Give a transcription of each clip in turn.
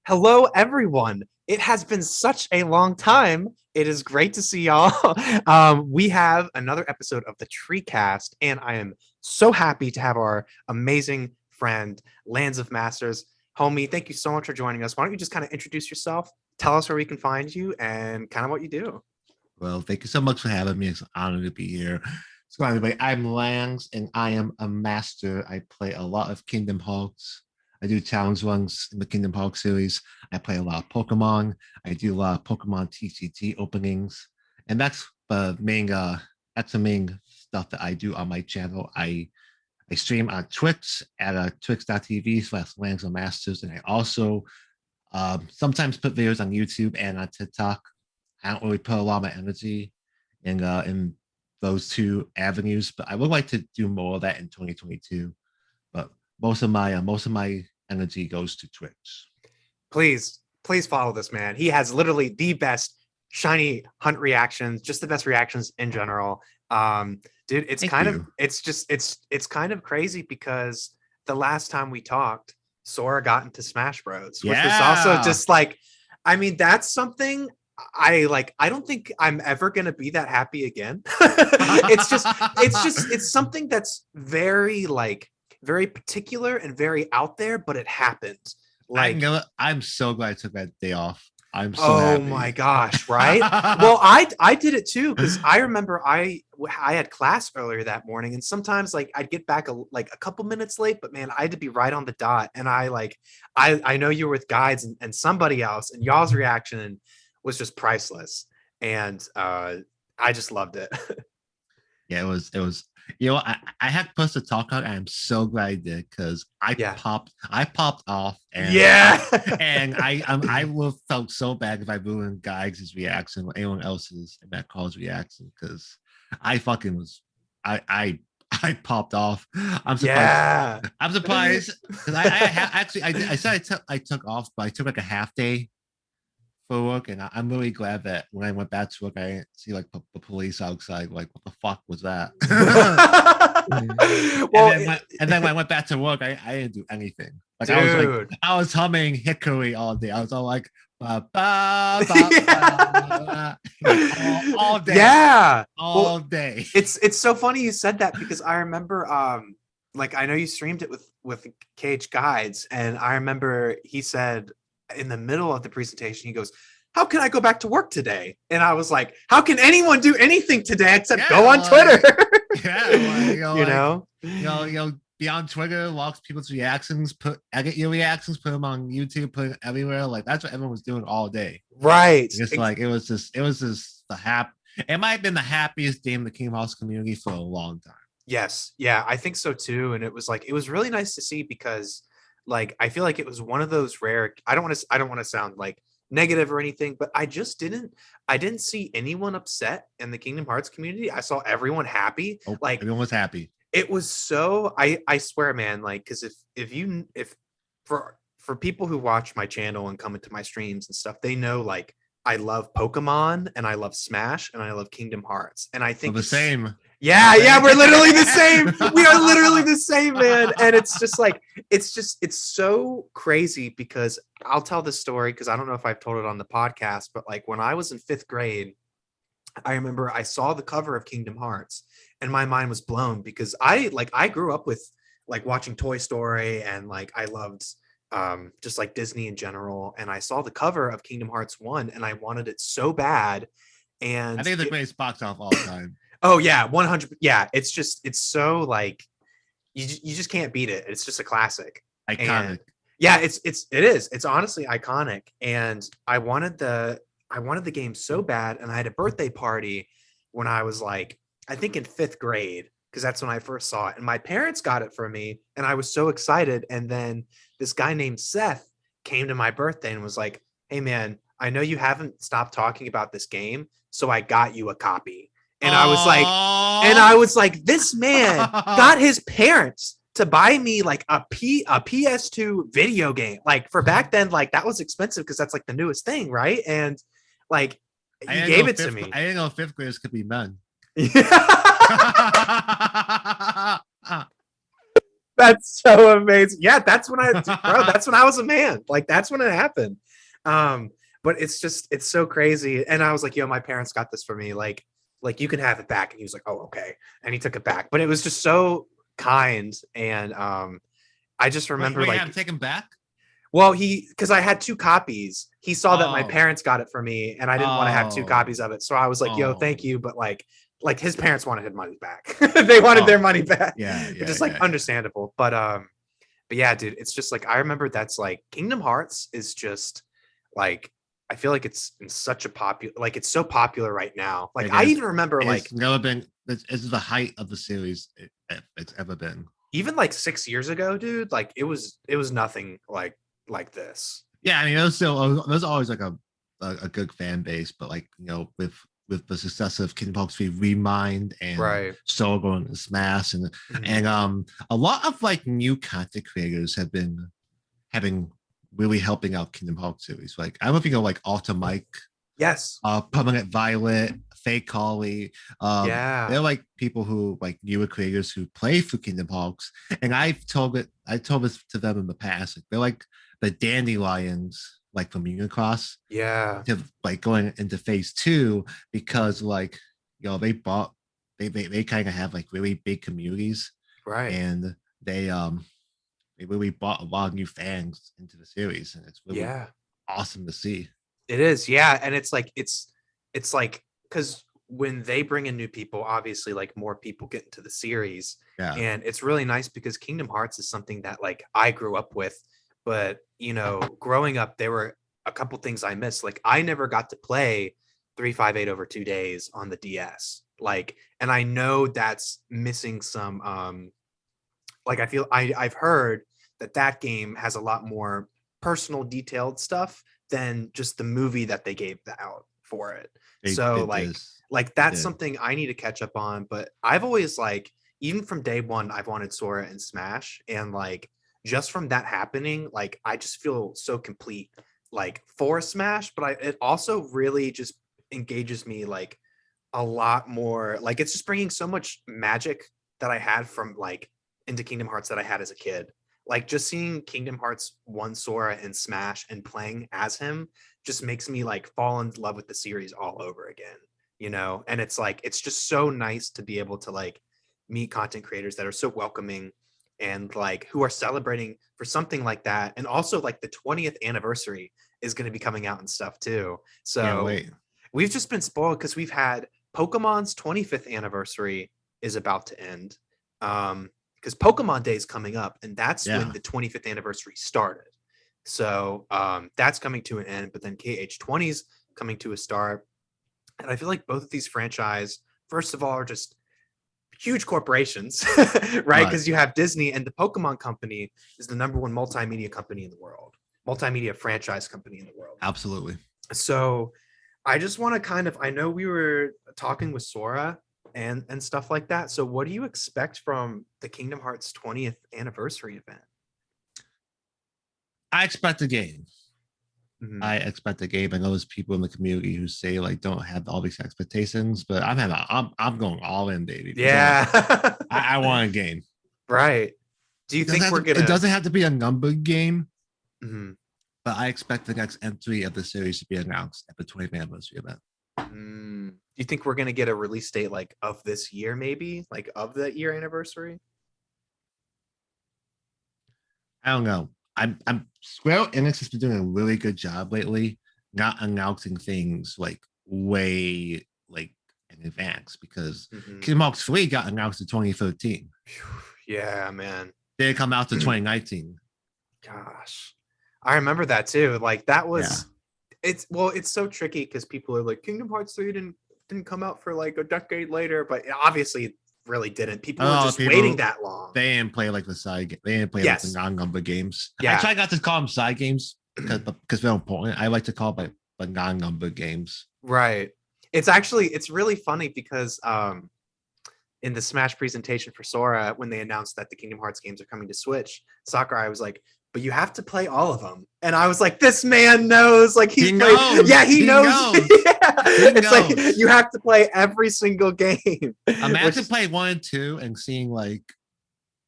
Hello, everyone. It has been such a long time. It is great to see y'all. We have another episode of the TreeCast, and I am so happy to have our amazing friend, LanzOfMasters. Homie, thank you so much for joining us. Why don't you just kind of introduce yourself, tell us where we can find you, and kind of what you do? Well, thank you so much for having me. It's an honor to be here. So, anyway, I'm Langs, and I am a master. I play a lot of Kingdom Hearts. I do challenge runs in the Kingdom Hearts series. I play a lot of Pokemon. I do a lot of Pokemon TCT openings, and that's the main. That's the main stuff that I do on my channel. I stream on Twitch at twitch.tv/LanzOfMasters, and I also sometimes put videos on YouTube and on TikTok. I don't really put a lot of my energy in those two avenues, but I would like to do more of that in 2022. But most of my energy goes to Twitch. Please follow this man. He has literally the best shiny hunt reactions, just the best reactions in general. Dude, it's Thank kind of you. it's kind of crazy because the last time we talked, Sora got into Smash Bros, which was also Yeah. just like, I mean, that's something I like. I don't think I'm ever gonna be that happy again. It's something that's very like very particular and very out there, but it happened. Like, I'm so glad I took that day off. I'm so oh my happy. gosh, right? Well, I did it too because I remember I had class earlier that morning, and sometimes like I'd get back like a couple minutes late, but man, I had to be right on the dot. And I know you were with guides and somebody else, and y'all's reaction was just priceless, and I just loved it. Yeah, it was I had plus to talk on. I'm so glad I did because Yeah, I popped off and yeah. I would have felt so bad if I ruined Geigs' reaction or anyone else's in that call's reaction because I fucking was I I popped off. I'm surprised. Yeah. I'm surprised because actually I said I took off, but I took like a half day for work, and I'm really glad that when I went back to work, I didn't see like the police outside. Like, what the fuck was that? Well, And then when I went back to work, I didn't do anything. Like dude. I was humming Hickory all day. I was all like ba ba ba ba, like all day, Yeah. Well, all day. it's so funny you said that because I remember like I know you streamed it with Cage Guides, and I remember he said in the middle of the presentation, he goes, "How can I go back to work today?" And I was like, "How can anyone do anything today except Yeah, go on Twitter?" like yeah, like You know? be on Twitter, watch people's reactions, edit your reactions, put them on YouTube, put it everywhere. Like that's what everyone was doing all day. Right. It's like it was just the hap. It might have been the happiest day in the Kingdom Hearts community for a long time. Yes. Yeah, I think so too. And it was like it was really nice to see because like I feel like it was one of those rare I don't want to sound like negative or anything, but I didn't see anyone upset in the Kingdom Hearts community. I saw everyone happy. Oh, Like everyone was happy. it was so I swear, man, like because if for people who watch my channel and come into my streams and stuff, they know like I love Pokemon and I love Smash and I love Kingdom Hearts. And I Well, think the it's same. yeah, yeah, we're literally the same. We are literally the same, man. And it's just like it's so crazy because I'll tell this story because I don't know if I've told it on the podcast, but like when I was in fifth grade, I remember I saw the cover of Kingdom Hearts and my mind was blown because I grew up with like watching Toy Story and like I loved just like Disney in general, and I saw the cover of Kingdom Hearts 1 and I wanted it so bad. I And think it's the greatest box off all time. oh yeah, 100, yeah, it's so like you just can't beat it. It's just a classic. And Iconic. yeah, it's honestly iconic. And I wanted the game so bad, and I had a birthday party when I was like, I think in fifth grade, because that's when I first saw it. And my parents got it for me, and I was so excited. And then this guy named Seth came to my birthday and was like, "Hey man, I know you haven't stopped talking about this game, so I got you a copy." And I Oh. was like, this man got his parents to buy me like a PS2 video game. Like for back then, like that was expensive because that's like the newest thing, right? And like he gave it to me. I didn't know fifth graders could be men. Yeah. That's so amazing. Yeah, that's when that's when I was a man. Like that's when it happened. But it's so crazy. And I was like, yo, my parents got this for me. Like you can have it back. And he was like, oh, okay. And he took it back. But it was just so kind. And I just remember Wait, I'm taken back. Well, because I had 2 copies. He saw that my Oh. parents got it for me, and I didn't want to have 2 copies of it. So I was like, "Yo, thank Oh. you," but like his parents wanted his money back. They wanted their money back. Yeah, which is like understandable. But yeah, dude, it's just like I remember that's like Kingdom Hearts is just like I feel like it's in such a popular it's so popular right now. Like I even remember it's never been. It's the height of the series it's ever been. Even like 6 years ago, dude. Like it was nothing like this. Yeah, I mean, there's always like a good fan base, but like with the success of Kingdom Hearts 3 Remind and Soul and Smash and a lot of like new content creators have been really helping out Kingdom Hearts series. Like I don't know if you know like Alta Mike, yes, Permanent Violet, Faye Colley. Yeah, they're like people who like newer creators who play through Kingdom Hearts, and I told this to them in the past. Like, they're like the dandelions, like from Unicross. Yeah, To like going into phase 2 because like they kind of have like really big communities, right? and they really brought a lot of new fans into the series, and it's really awesome to see. It is, yeah, and it's like because when they bring in new people, obviously like more people get into the series, and it's really nice because Kingdom Hearts is something that like I grew up with, but growing up there were a couple things I missed. Like I never got to play 358 over 2 days on the DS, like, and I know that's missing some like I feel I've heard that game has a lot more personal detailed stuff than just the movie that they gave out for it. Like that's something I need to catch up on. But I've always like, even from day one, I've wanted Sora and Smash, and like just from that happening, like I just feel so complete like for Smash. But it also really just engages me like a lot more. Like it's just bringing so much magic that I had from like into Kingdom Hearts that I had as a kid. Like just seeing Kingdom Hearts 1 Sora and Smash and playing as him just makes me like fall in love with the series all over again, and it's like it's just so nice to be able to like meet content creators that are so welcoming and like who are celebrating for something like that. And also like the 20th anniversary is going to be coming out and stuff too. So we've just been spoiled because we've had Pokemon's 25th anniversary is about to end. Because Pokemon Day is coming up, and that's when the 25th anniversary started. So that's coming to an end, but then KH20 is coming to a start. And I feel like both of these franchise, first of all, are just huge corporations, right? Because you have Disney, and the Pokemon Company is the #1 multimedia company in the world, multimedia franchise company in the world. Absolutely. So I just want to I know we were talking with Sora and stuff like that. So what do you expect from the Kingdom Hearts 20th anniversary event? I expect a game. I expect a game. I know there's people in the community who say like don't have all these expectations, but I'm going all in, baby. Yeah. I want a game. Right. Do you think we're gonna? It doesn't have to be a numbered game, but I expect the next entry of the series to be announced at the 20th anniversary event. Do you think we're gonna get a release date like of this year, maybe like of the year anniversary? I don't know. I'm Square Enix has been doing a really good job lately, not announcing things like way like in advance, because Kingdom Hearts 3 got announced in 2013. Yeah, man. Didn't come out to 2019. Gosh, I remember that too. Like that was it's so tricky because people are like Kingdom Hearts 3 didn't come out for like a decade later, but obviously it really didn't. People were just waiting that long. They didn't play like the side. They didn't play like the non-number games. I try not to call them side games because they're important. I like to call them the non-number games. Right. It's really funny because in the Smash presentation for Sora, when they announced that the Kingdom Hearts games are coming to Switch, Sakurai was like, but you have to play all of them. And I was like, this man knows. Like he knows. Yeah, he knows. It's like you have to play every single game. Imagine playing 1 and 2 and seeing like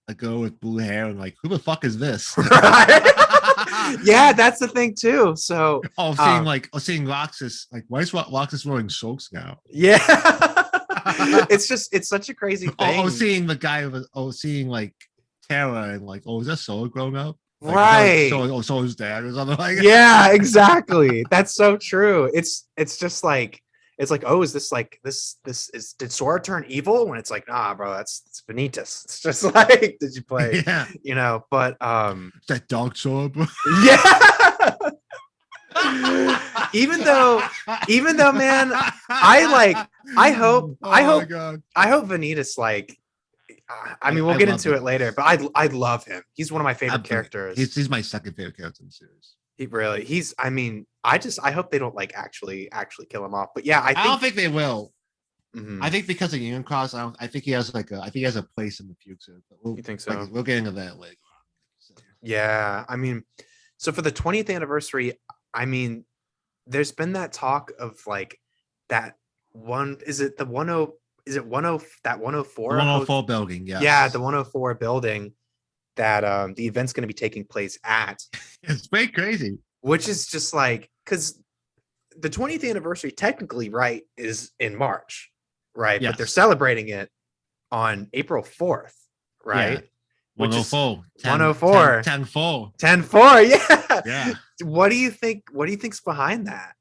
a girl with blue hair and like, who the fuck is this? Right? Yeah, that's the thing too. So Seeing Roxas, like, why is Roxas wearing shorts now? yeah. It's such a crazy thing. Seeing the guy with seeing like Tara and like, is that Solo grown up? Like, Right. Solo's dad or something like that. Yeah, exactly. That's so true. It's just like it's like, oh, is this like this is did Sora turn evil? When it's like, nah, bro, it's Vanitas. It's just like, did you play? Yeah. But Is that dog Sora, bro? yeah. even though, man, I hope Vanitas like. I mean, we'll get into it later, but I love him. He's one of my favorite characters. He's my second favorite character in the series. I mean, I hope they don't like actually kill him off. But yeah, I don't think they will. Mm-hmm. I think because of Union Cross, I think he has a place in the future. But you think so? Like, we'll get into that later. So. Yeah, I mean, so for the 20th anniversary, I mean, there's been that talk of like that one. Is it the 10? Is it 10? That 104? 104 building, yeah. Yeah, the 104 building that the event's going to be taking place at. It's very crazy. Which is just like, because the 20th anniversary technically, right, is in March, right? Yes. But they're celebrating it on April 4th, right? Yeah. 104. 104. 10-4. 10-4, yeah. Yeah. What do you think's behind that?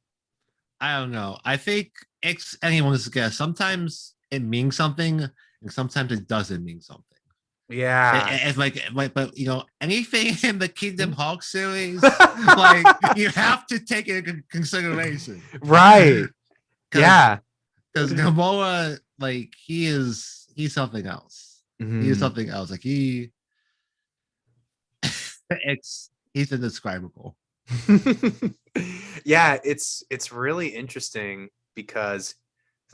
I don't know. I think it's anyone's guess. Sometimes it means something, and sometimes it doesn't mean something. Yeah, it's like, but anything in the Kingdom Hearts series, like, you have to take it into consideration, right? Yeah, because Gamora, like, he's something else. Mm-hmm. He is something else. Like he's indescribable. Yeah, it's really interesting because,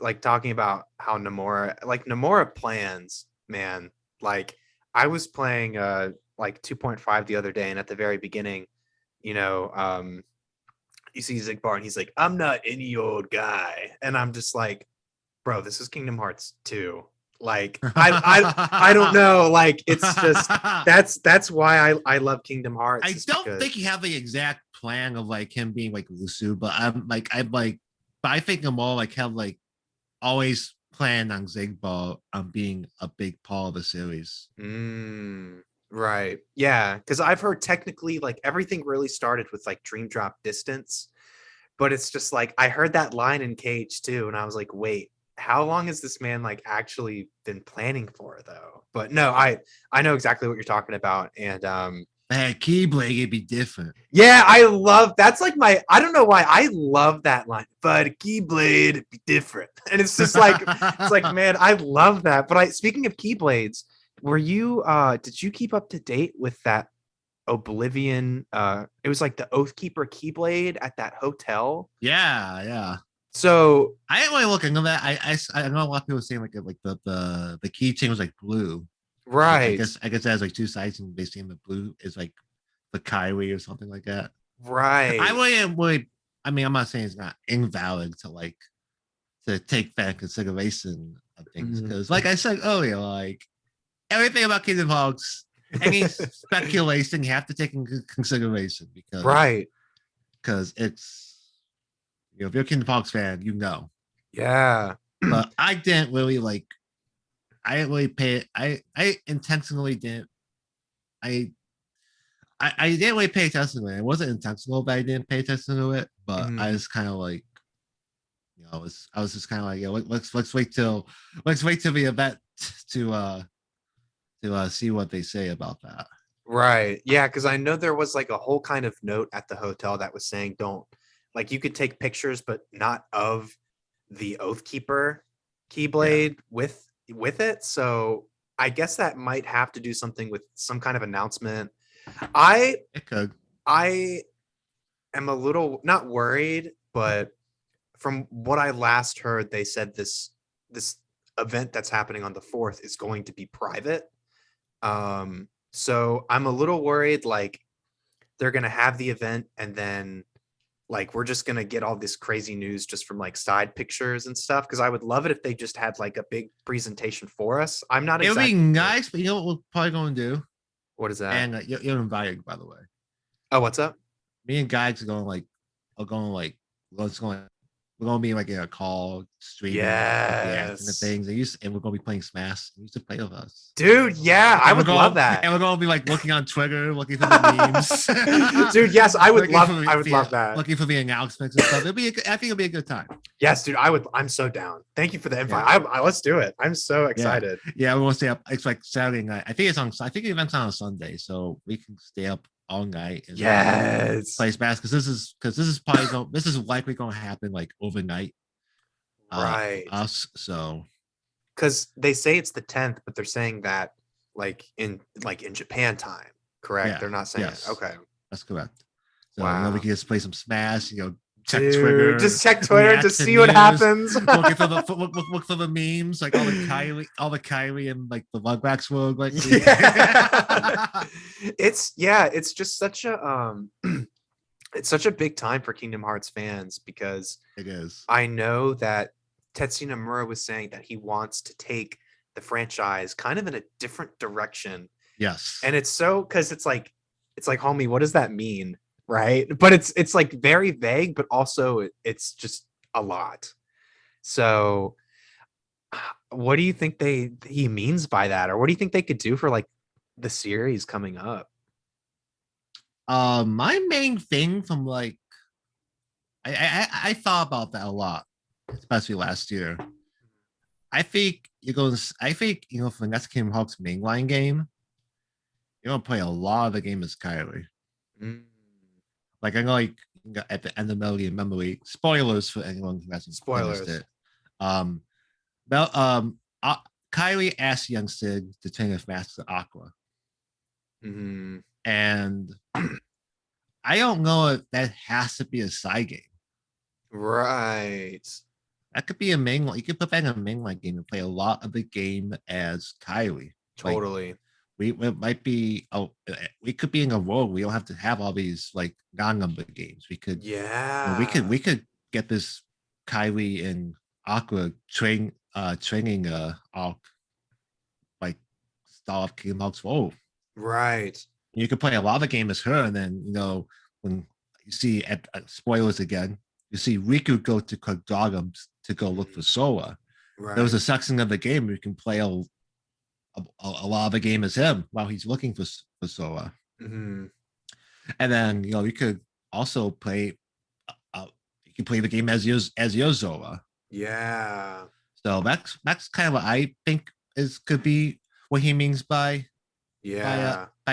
like, talking about how Nomura plans, man. Like, I was playing like 2.5 the other day, and at the very beginning, you see Zigbar, and he's like, "I'm not any old guy," and I'm just like, "Bro, this is Kingdom Hearts 2." Like, I don't know. Like, it's just that's why I love Kingdom Hearts. I don't think you have the exact plan of like him being like Lusu, but I think I'm all like have like always planned on Zigbar being a big part of the series. Right. Yeah, because I've heard technically like everything really started with like Dream Drop Distance, but it's just like I heard that line in Cage too, and I was like, wait, how long has this man like actually been planning for though? But no, I know exactly what you're talking about, and Keyblade, it'd be different. Yeah, I love that's like I don't know why I love that line, but Keyblade it'd be different, and it's just like it's like, man, I love that. But speaking of Keyblades, were you did you keep up to date with that Oblivion? It was like the Oathkeeper Keyblade at that hotel. Yeah. So I didn't really look into that. I know a lot of people saying like the keychain was like blue. Right. I guess it has like two sides, and basically the blue is like the Kyrie or something like that. Right. I mean, I'm not saying it's not invalid to take that consideration of things, because like I said earlier, like everything about Kingdom Hearts, any speculation you have to take into consideration, because it's, if you're a Kingdom Hearts fan, Yeah. But I didn't really pay. I intentionally didn't. I didn't really pay attention to it. It wasn't intentional that I didn't pay attention to it, but I was kind of like, I was just kind of like, let's wait till the event to see what they say about that. Right. Yeah, because I know there was like a whole kind of note at the hotel that was saying don't, like, you could take pictures, but not of the Oathkeeper Keyblade with it. So I guess that might have to do something with some kind of announcement. I am a little not worried, but from what I last heard, they said this event that's happening on the 4th is going to be private. So I'm a little worried, like, they're going to have the event and then like we're just gonna get all this crazy news just from like side pictures and stuff. Because I would love it if they just had like a big presentation for us. I'm not It would be exactly sure. nice, but you know what we're probably going to do? What is that? And you're invited, by the way. Oh, what's up? Me and guys are going like, let's going. We're gonna be like in a call, streaming, like reacting to Yes. things. And we're gonna be playing Smash. You used to play with us. Dude, yeah, I And we're would going, love that. and we're gonna be like looking on Twitter, looking for the memes. Dude, yes, I would Looking love for I would the, love that. looking for the announcements and stuff. I think it'll be a good time. Yes, dude, I'm so down. Thank you for the invite. Yeah. Let's do it. I'm so excited. Yeah, we will stay up. It's like Saturday night. I think the event's on a Sunday, so we can stay up all night and Yes. play Smash because this is probably this is likely going to happen like overnight. Right. Us so Because they say it's the 10th, but they're saying that like in Japan time, correct? Yeah, They're not saying yes. it. Okay. that's correct. So Wow. we can just play some Smash. Check Dude, Twitter. just check Twitter react to to see what news, happens. look for the memes, like all the Kylie and like the Rugrats world. Like Yeah. It's just such a it's such a big time for Kingdom Hearts fans because it is. I know that Tetsuya Nomura was saying that he wants to take the franchise kind of in a different direction. Yes. And it's so because it's like, homie, what does that mean? Right. But it's like very vague, but also it's just a lot. So what do you think he means by that? Or what do you think they could do for like the series coming up? My main thing from like I thought about that a lot, especially last year. I think for the next Kingdom Hearts mainline game, you're gonna play a lot of the game as Kylie. Mm, Like I know like at the end of Melody and Memory, spoilers for anyone who hasn't spoilers. finished it. Um Mel Kylie asked young Sid to train with Master Aqua. Mhm. And I don't know if that has to be a side game. Right. That could be a mainline. You could put that in a mainline game and play a lot of the game as Kylie. Like, Totally. it might be we could be in a world we don't have to have all these like non-number games. We could Yeah. we could get this Kylie and Aqua training arc like style of Kingdom Hearts 4. Right. You could play a lot of the game as her, and then when you see spoilers again, you see Riku go to Kagdagam to go look for Sora. Right. There was a section of the game where you can play a lot of the game as him while he's looking for Sora. Mm-hmm. And then you could also play you can play the game as your Zora. Yeah. So that's kind of what I think could be what he means by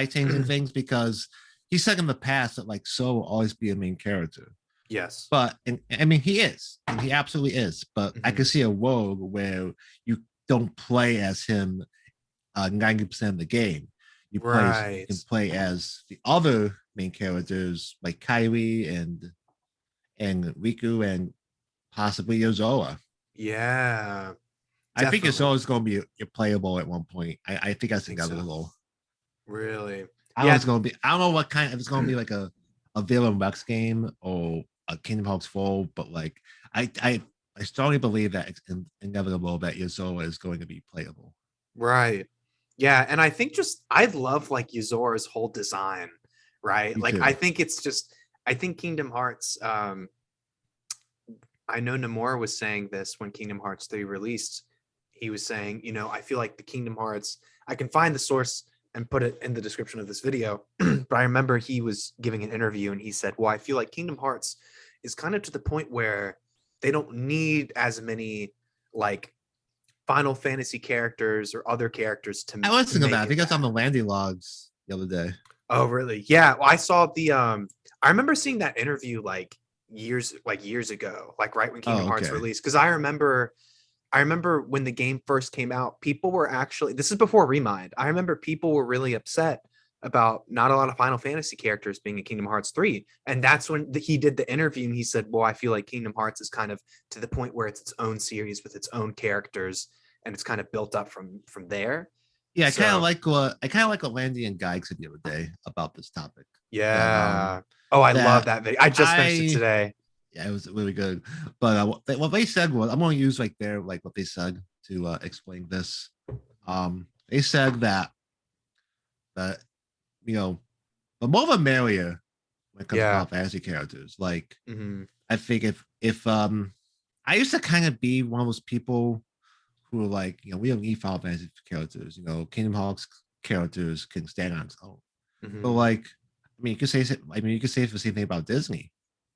changing things, because he said in the past that like So will always be a main character. Yes. But I mean he is, and he absolutely is. But I could see a world where you don't play as him 90% of the game. You can play as the other main characters like Kylie and Riku and possibly Yozoa. Yeah. I think Yozoa is going to be playable at one point. I think that's inevitable. So. Really? I don't know what kind. If it's going to be like a Villain Rex game or a Kingdom Hearts 4, but like I strongly believe that it's inevitable that Yozoa is going to be playable. Right. Yeah, and I think I love like Yuzora's whole design, right? Me like too. I think Kingdom Hearts I know Nomura was saying this when Kingdom Hearts 3 released. He was saying, I feel like the Kingdom Hearts, I can find the source and put it in the description of this video, but I remember he was giving an interview and he said, well, I feel like Kingdom Hearts is kind of to the point where they don't need as many like Final Fantasy characters or other characters to. I was thinking about it because on the Landy logs the other day. Oh, really? Yeah. Well, I saw the I remember seeing that interview like years ago, like right when Kingdom Hearts released. Because I remember when the game first came out, people were actually, this is before Remind. I remember people were really upset about not a lot of Final Fantasy characters being in Kingdom Hearts 3. And that's when he did the interview and he said, well, I feel like Kingdom Hearts is kind of to the point where it's its own series with its own characters and it's kind of built up from there. Yeah, I kind of like what Landy and Geig said the other day about this topic. Yeah. Oh, I love that that video. I just finished it I today. yeah, it was really good. But what they said was, I'm going to use like their like what they said to explain this. They said that you know the more the merrier when it comes to Yeah. Final Fantasy characters. Like Hmm. I think if I used to kind of be one of those people who are like, we don't need Final Fantasy characters. Kingdom Hearts characters can stand on its own. But Hmm. like, you could say the same thing about Disney.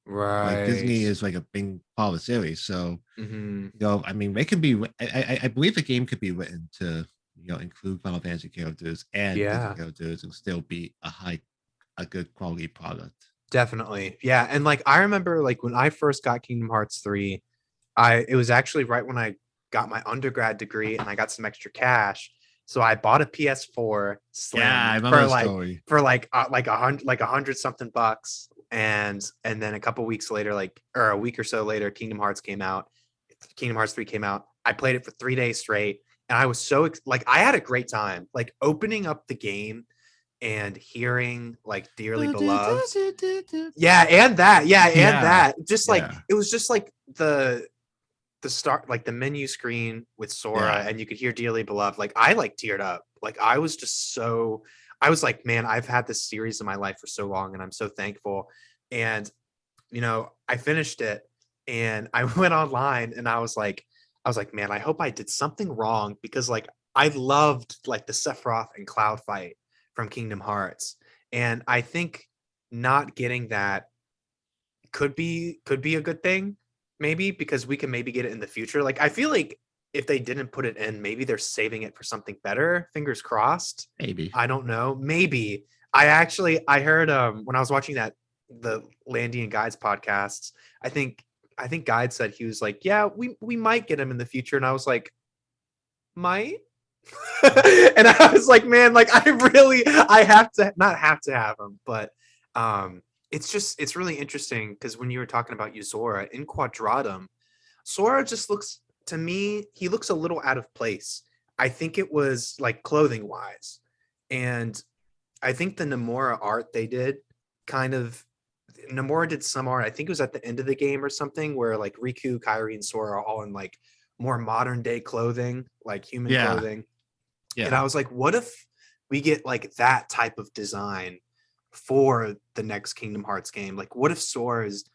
Like Right. Disney is like a big part of the series, so Hmm. they can be. I believe the game could be written to include Final Fantasy characters and Disney Yeah. characters and still be a good quality product. Definitely. Yeah. And like I remember like when I first got Kingdom Hearts 3, it was actually right when I got my undergrad degree and I got some extra cash. So I bought a PS4 Yeah, I Slim remember for the story. like a hundred something bucks. And then a couple weeks later, like or a week or so later, Kingdom Hearts came out. Kingdom Hearts 3 came out. I played it for 3 days straight. And I was so like I had a great time. Like opening up the game and hearing like Dearly Beloved. Yeah, and that. Yeah, and Yeah, that. Just like yeah, it was just like the start, like the menu screen with Sora, yeah. and you could hear Dearly Beloved. Like I like teared up. Like I was just so I was like, man, I've had this series in my life for so long, and I'm so thankful. And I finished it and I went online and I was like, man, I hope I did something wrong because like I loved like the Sephiroth and Cloud fight from Kingdom Hearts. And I think not getting that could be a good thing, maybe because we can maybe get it in the future. Like I feel like if they didn't put it in, maybe they're saving it for something better. Fingers crossed. Maybe. I don't know. Maybe. I heard when I was watching the Landy and Guides podcasts, I think Guide said he was like, yeah, we might get him in the future. And I was like, might? And I was like, man, like I have to not have to have him, but um it's really interesting because when you were talking about Uzora in Quadratum, Sora just looks to me, he looks a little out of place. I think it was like clothing wise. And I think the Nomura art they did kind of Nomura did some art. I think it was at the end of the game or something where like Riku, Kairi, and Sora are all in like more modern day clothing, like human Yeah, clothing. And I yeah. was like, what if we get like that type of design for the next Kingdom Hearts game? Like, what if Sora's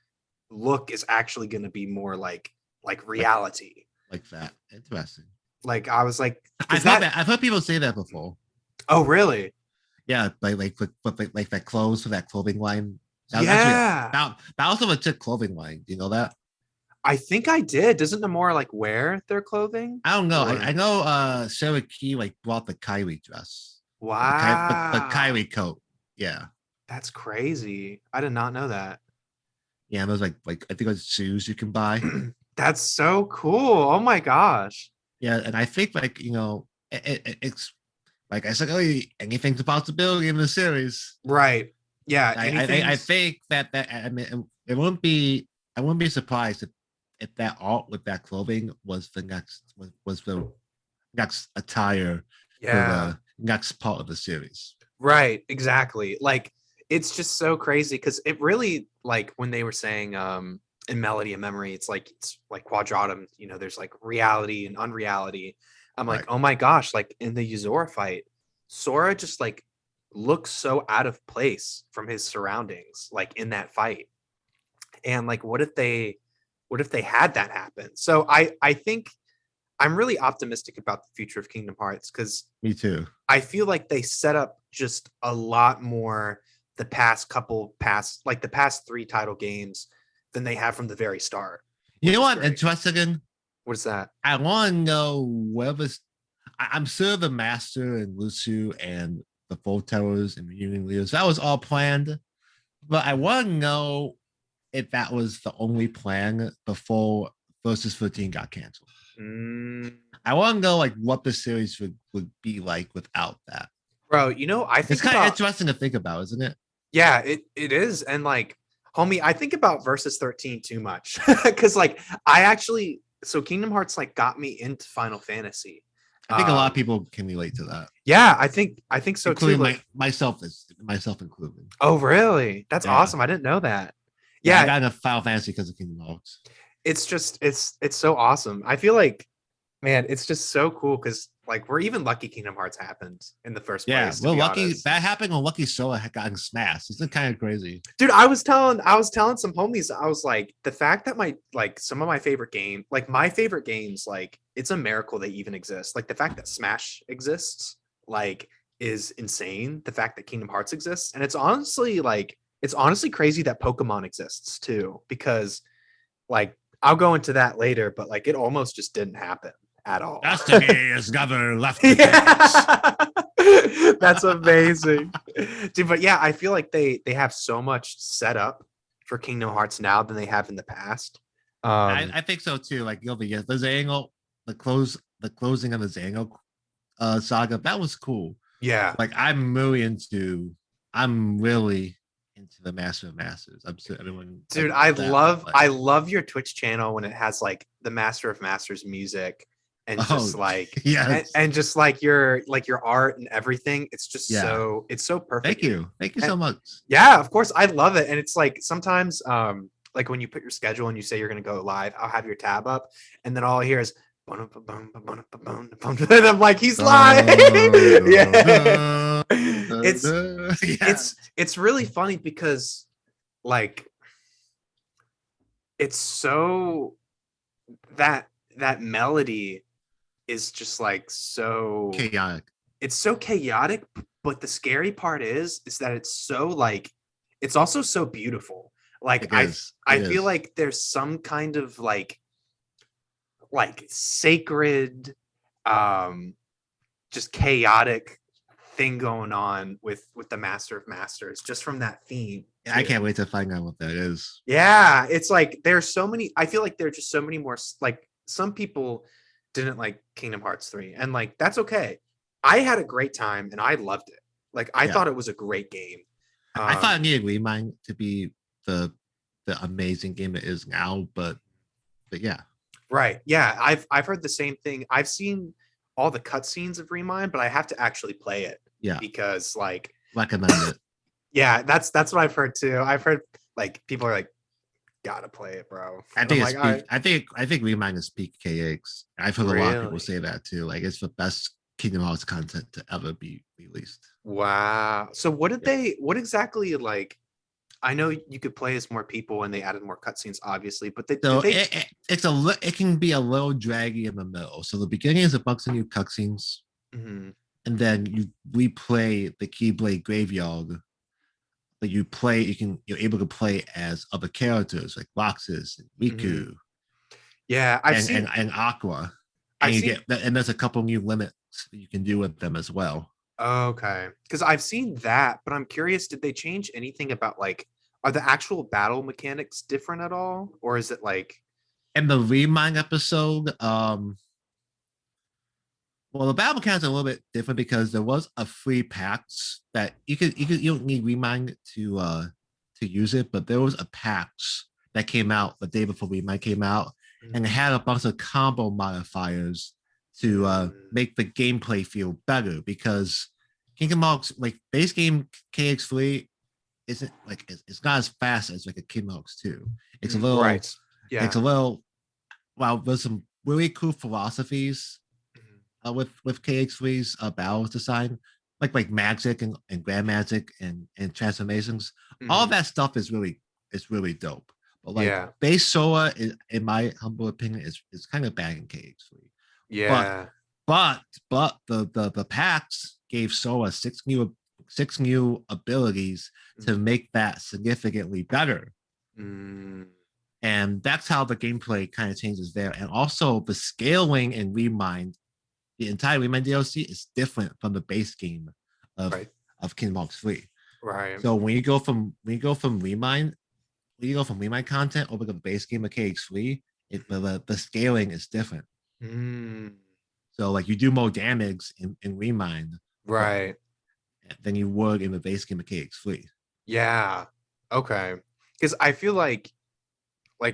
look is actually going to be more like Like reality? like that. Interesting. Like, I was like, because that. I've heard people say that before. Oh, really? Yeah, like that clothes for that clothing line. That was actually Yeah, that was a legit clothing line. Do you know that? I think I did. Doesn't Nomura like wear their clothing? I don't know. I Or know Sarah Key like brought the Kyrie dress. The wow, Kyrie coat. Yeah. that's crazy. I did not know that. Yeah, those I think those shoes you can buy. That's so cool. Oh my gosh. Yeah, and I think it's like I said earlier, anything's a possibility in the series. Right. Yeah. I Anything's think that I mean I wouldn't be surprised if that art with that clothing was the next attire for yeah. the next part of the series. Right, exactly. Like it's just so crazy because it really like when they were saying in Melody and Memory, it's like quadratum, there's like reality and unreality. I'm like, Right. oh my gosh, like in the Yuzora fight, Sora just like looks so out of place from his surroundings, like in that fight. And like what if they had that happen? So I think I'm really optimistic about the future of Kingdom Hearts because Me too. I feel like they set up just a lot more the past three title games than they have from the very start, You which know is what? great. Interesting. What is that? I want to know whether I'm sure the Master and Lucio and the Four Towers and Union Leaders that was all planned, but I want to know if that was the only plan before Versus 13 got canceled. Mm, I want to know like what the series would be like without that. bro, I It's think kind of about interesting to think about, isn't it? yeah, it is. And like, homie, I think about Versus 13 too much. Cause like I actually so Kingdom Hearts like got me into Final Fantasy. I think a lot of people can relate to that, Yeah, I think so too. including myself included. Oh, really? That's Yeah, awesome. I didn't know that. yeah. I Yeah, got into Final Fantasy because of Kingdom Hearts. it's just it's so awesome. I feel like, man, it's just so cool because like we're even lucky Kingdom Hearts happened in the first Yeah, place, to well, be lucky honest. that happened when Lucky Solo had gotten smashed. Isn't kind of crazy? Dude, I was telling some homies, I was like, the fact that my like some of my favorite game, like my favorite games, like it's a miracle they even exist. Like the fact that Smash exists, like, is insane. The fact that Kingdom Hearts exists, and it's honestly crazy that Pokemon exists too, because like I'll go into that later, but like it almost just didn't happen at all. Destiny has never left the case. Yeah. That's amazing. Dude, but yeah, I feel like they have so much set up for Kingdom Hearts now than they have in the past. I think so too. Like the Zangle, the closing of the Zangle saga, that was cool. Yeah. Like I'm really into the Master of Masters. I'm sure everyone Dude, I love your Twitch channel when it has like the Master of Masters music and just oh like yes, and just like your art and everything. It's just yeah. it's so perfect. Thank you And so much. yeah, of course, I love it. And it's like sometimes like when you put your schedule and you say you're gonna go live, I'll have your tab up and then all I hear is and I'm like, he's live. Yeah. It's Yeah. it's really funny because like it's so that melody is just like so Chaotic. it's so chaotic, but the scary part is that it's so like it's also so beautiful. Like It is. I It feel is. like there's some kind of like sacred just chaotic thing going on with the Master of Masters just from that theme I too. can't wait to find out what that is. Yeah, it's like there's so many. I feel like there are just so many more. Like some people didn't like Kingdom Hearts 3, and like that's okay. I had a great time and I loved it. Like I Yeah. thought it was a great game. I thought it Um, needed Remind to be the the amazing game it is now, but yeah, right. Yeah, I've heard the same thing. I've seen all the cutscenes of Remind, but I have to actually play it yeah, because like recommend it. yeah, that's what I've heard too. I've heard like people are like, gotta play it, bro. I And I'm think it's like, all right, peak. I think Remind is peak KX. I've heard a lot of people really? say that too. Like it's the best Kingdom Hearts content to ever be released. Wow. So Yeah. what exactly like I know you could play as more people and they added more cutscenes, obviously, but did So they it can be a little draggy in the middle. So the beginning is a bunch of new cutscenes, Mhm. and then you replay the Keyblade Graveyard. But you're able to play as other characters like Roxas and Mhm. Riku Yeah, and Aqua, and I've seen and there's a couple new limits that you can do with them as well. okay. Because I've seen that, but I'm curious, did they change anything about like are the actual battle mechanics different at all? Or is it like And the Remind episode, well, the battle mechanics are a little bit different because there was a free PAX that you don't need Remind to use it, but there was a PAX that came out the day before Remind came out, and it Mhm. had a bunch of combo modifiers to Mm, make the gameplay feel better because Kingdom Hearts like base game KX3 isn't like it's not as fast as like a Kingdom Hearts 2. It's a little right. it's Yeah. a little well, there's some really cool philosophies Mhm. with KX3's battle design, like magic and grand magic and transformations. All Mhm. that stuff is really dope. But like Yeah. base Sora, in my humble opinion, is kind of bad in KX3. But Yeah. but the packs gave Sora six new abilities to Mhm. make that significantly better. Mm, And that's how the gameplay kind of changes there. And also the scaling and Remind, the entire Remind DLC is different from the base game of right. Kingdom Hearts 3. Right. So when you go from Remind, when you go from Remind content over to the base game of KH3, the scaling is different. Mm, So like you do more damage in Remind, but right. than you would in the base game of KX3. Yeah. Okay. Because I feel like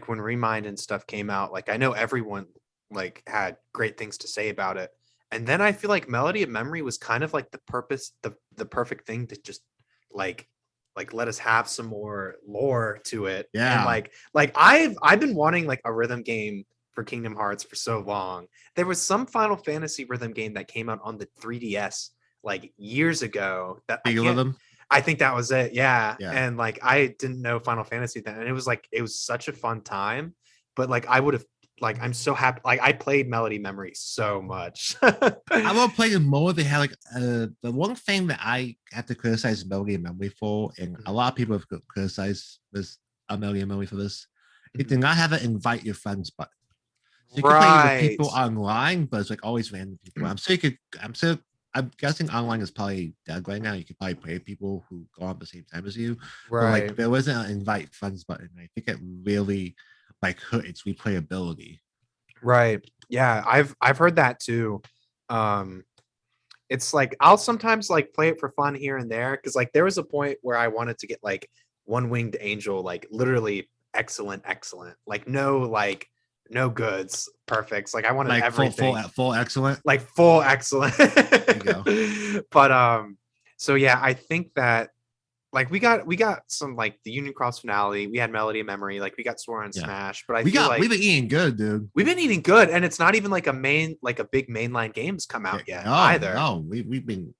when Remind and stuff came out, like I know everyone like had great things to say about it. And then I feel like Melody of Memory was kind of like the perfect thing to just like let us have some more lore to it. And Yeah. like I've been wanting like a rhythm game for Kingdom Hearts for so long. There was some Final Fantasy rhythm game that came out on the 3DS like years ago that I Big can't. Rhythm. I think that was it. Yeah. Yeah. And like I didn't know Final Fantasy then. And it was such a fun time. But like I would have like I'm so happy. Like I played Melody Memory so much. I will play it more. They had like the one thing that I have to criticize Melody and Memory for, and a lot of people have criticized this Melody and Memory for this. It did not have an invite your friends button. So you can play with Right. people online, but it's like always random people. I'm guessing online is probably dead right now. You can probably play with people who go on at the same time as you. But Right. like there wasn't an invite friends button. I think it really like hurt its replayability. Right. Yeah, I've heard that too. Um it's like I'll sometimes like play it for fun here and there because like there was a point where I wanted to get like one winged angel, like literally excellent, like no goods, perfects. Like I wanted Like everything, full excellent. like full excellent. There you go. But so yeah, I think that like we got some like the Union Cross finale, we had Melody of Memory, like we got Sora and Yeah. Smash, but I feel like We've been eating good, dude. we've been eating good, and it's not even like a big mainline games come out yet either. No, we've been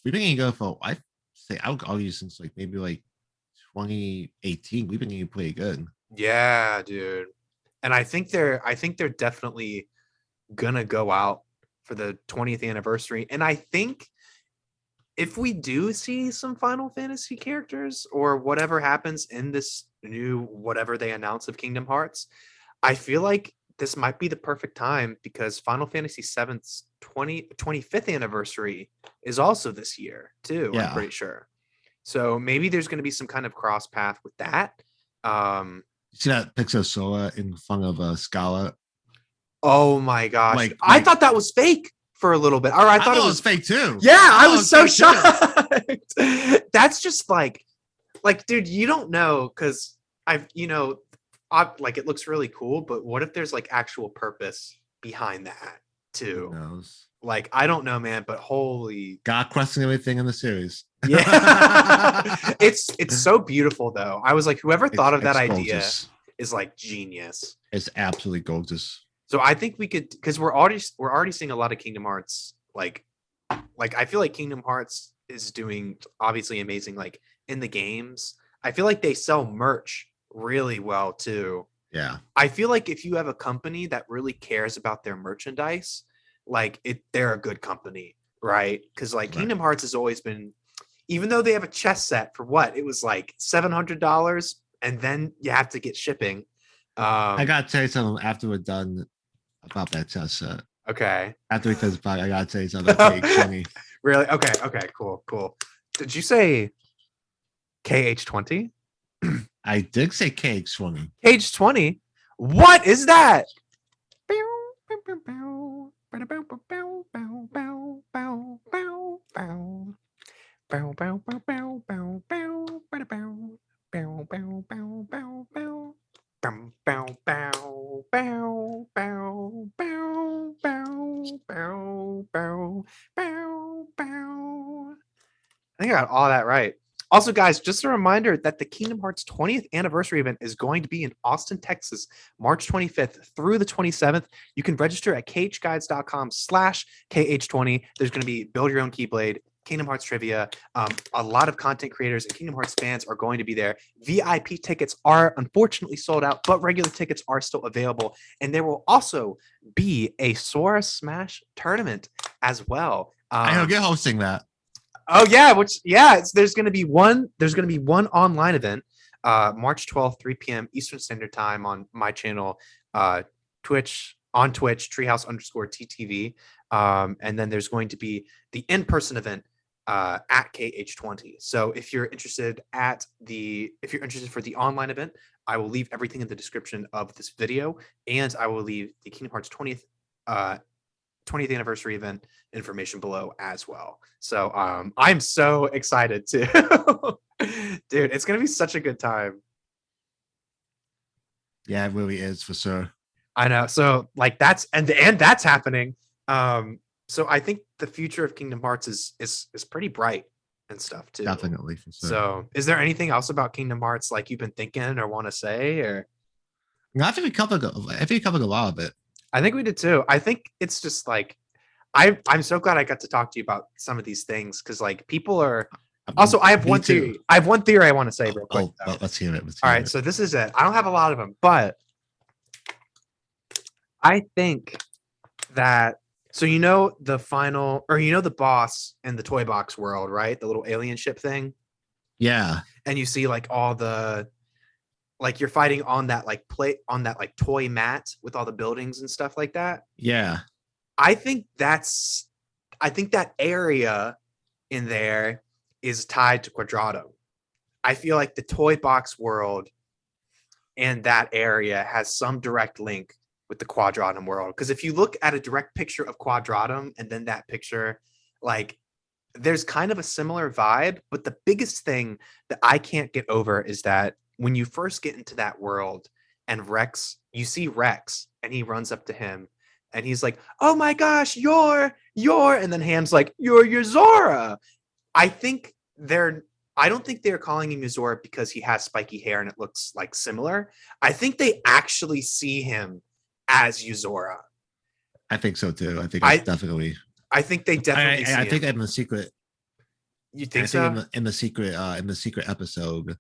eating good for I say I'll argue since like maybe like 2018. We've been eating pretty good. Yeah, dude. And I think they're definitely gonna go out for the 20th anniversary. And I think if we do see some Final Fantasy characters or whatever happens in this new whatever they announce of Kingdom Hearts, I feel like this might be the perfect time because Final Fantasy VII's 25th anniversary is also this year too, I'm Yeah. pretty sure. So maybe there's going to be some kind of cross path with that. Um, You see that picture of Sora in front of Scala? oh my gosh. Like- I like- thought that was fake for a little bit. Or I thought it was fake too. Yeah, I was so fake too. shocked. That's just like dude, you don't know because like it looks really cool, but what if there's like actual purpose behind that Who too? knows? Like I don't know, man, but holy God questing everything in the series. yeah. It's so beautiful though. I was like, whoever thought of that It's idea gorgeous. is like genius. It's absolutely gorgeous. So I think we could because we're already seeing a lot of Kingdom Hearts like I feel like Kingdom Hearts is doing obviously amazing like in the games. I feel like they sell merch really well too. Yeah. I feel like if you have a company that really cares about their merchandise, like they're a good company, right? Because like Right. Kingdom Hearts has always been, even though they have a chess set for what it was like $700, and then you have to get shipping. I gotta tell you something after we're done about that chess set. Okay. After we finish the podcast, I gotta tell you something about KH20. Really? Okay. Cool. Did you say KH20? I did say KH20. KH20? What is that? I think I got all that right. Also, guys, just a reminder that the Kingdom Hearts 20th anniversary event is going to be in Austin, Texas, March 25th through the 27th. You can register at khguides.com/KH20. There's going to be build your own Keyblade, Kingdom Hearts trivia. A lot of content creators and Kingdom Hearts fans are going to be there. VIP tickets are unfortunately sold out, but regular tickets are still available. And there will also be a Sora Smash tournament as well. I don't get hosting that. Oh yeah, there's gonna be one online event, March 12th, 3 p.m. Eastern Standard Time on my channel, Twitch, Treehouse_TTV. And then there's going to be the in-person event at KH20. So if you're interested for the online event, I will leave everything in the description of this video, and I will leave the Kingdom Hearts 20th anniversary event information below as well. So I'm so excited too. Dude, it's gonna be such a good time. Yeah, it really is for sure. I know. So like that's and that's happening. So I think the future of Kingdom Hearts is pretty bright and stuff too. Definitely for sure. So is there anything else about Kingdom Hearts like you've been thinking or want to say? Or No, I think we covered a lot of it. I think we did too. I think it's just like I'm so glad I got to talk to you about some of these things because like people are also I have Me one too. theory. I have one theory I want to say real quick. Well, let's hear it. All right, so this is it. I don't have a lot of them, but I think that so you know the final or you know the boss in the toy box world, right? The little alien ship thing. Yeah. And you see like all the like you're fighting on that like plate on that like toy mat with all the buildings and stuff like that. Yeah. I think that area in there is tied to Quadrado. I feel like the toy box world and that area has some direct link with the Quadratum world. Because if you look at a direct picture of Quadratum and then that picture, like there's kind of a similar vibe. But the biggest thing that I can't get over is that when you first get into that world and Rex, you see Rex and he runs up to him and he's like, oh my gosh, you're, and then Ham's like, you're Zora. I think I don't think they're calling him Yuzora because he has spiky hair and it looks like similar. I think they actually see him as Yuzora. I think so too. I think it's definitely. I think they definitely. I think in the secret. You think so? In the secret episode,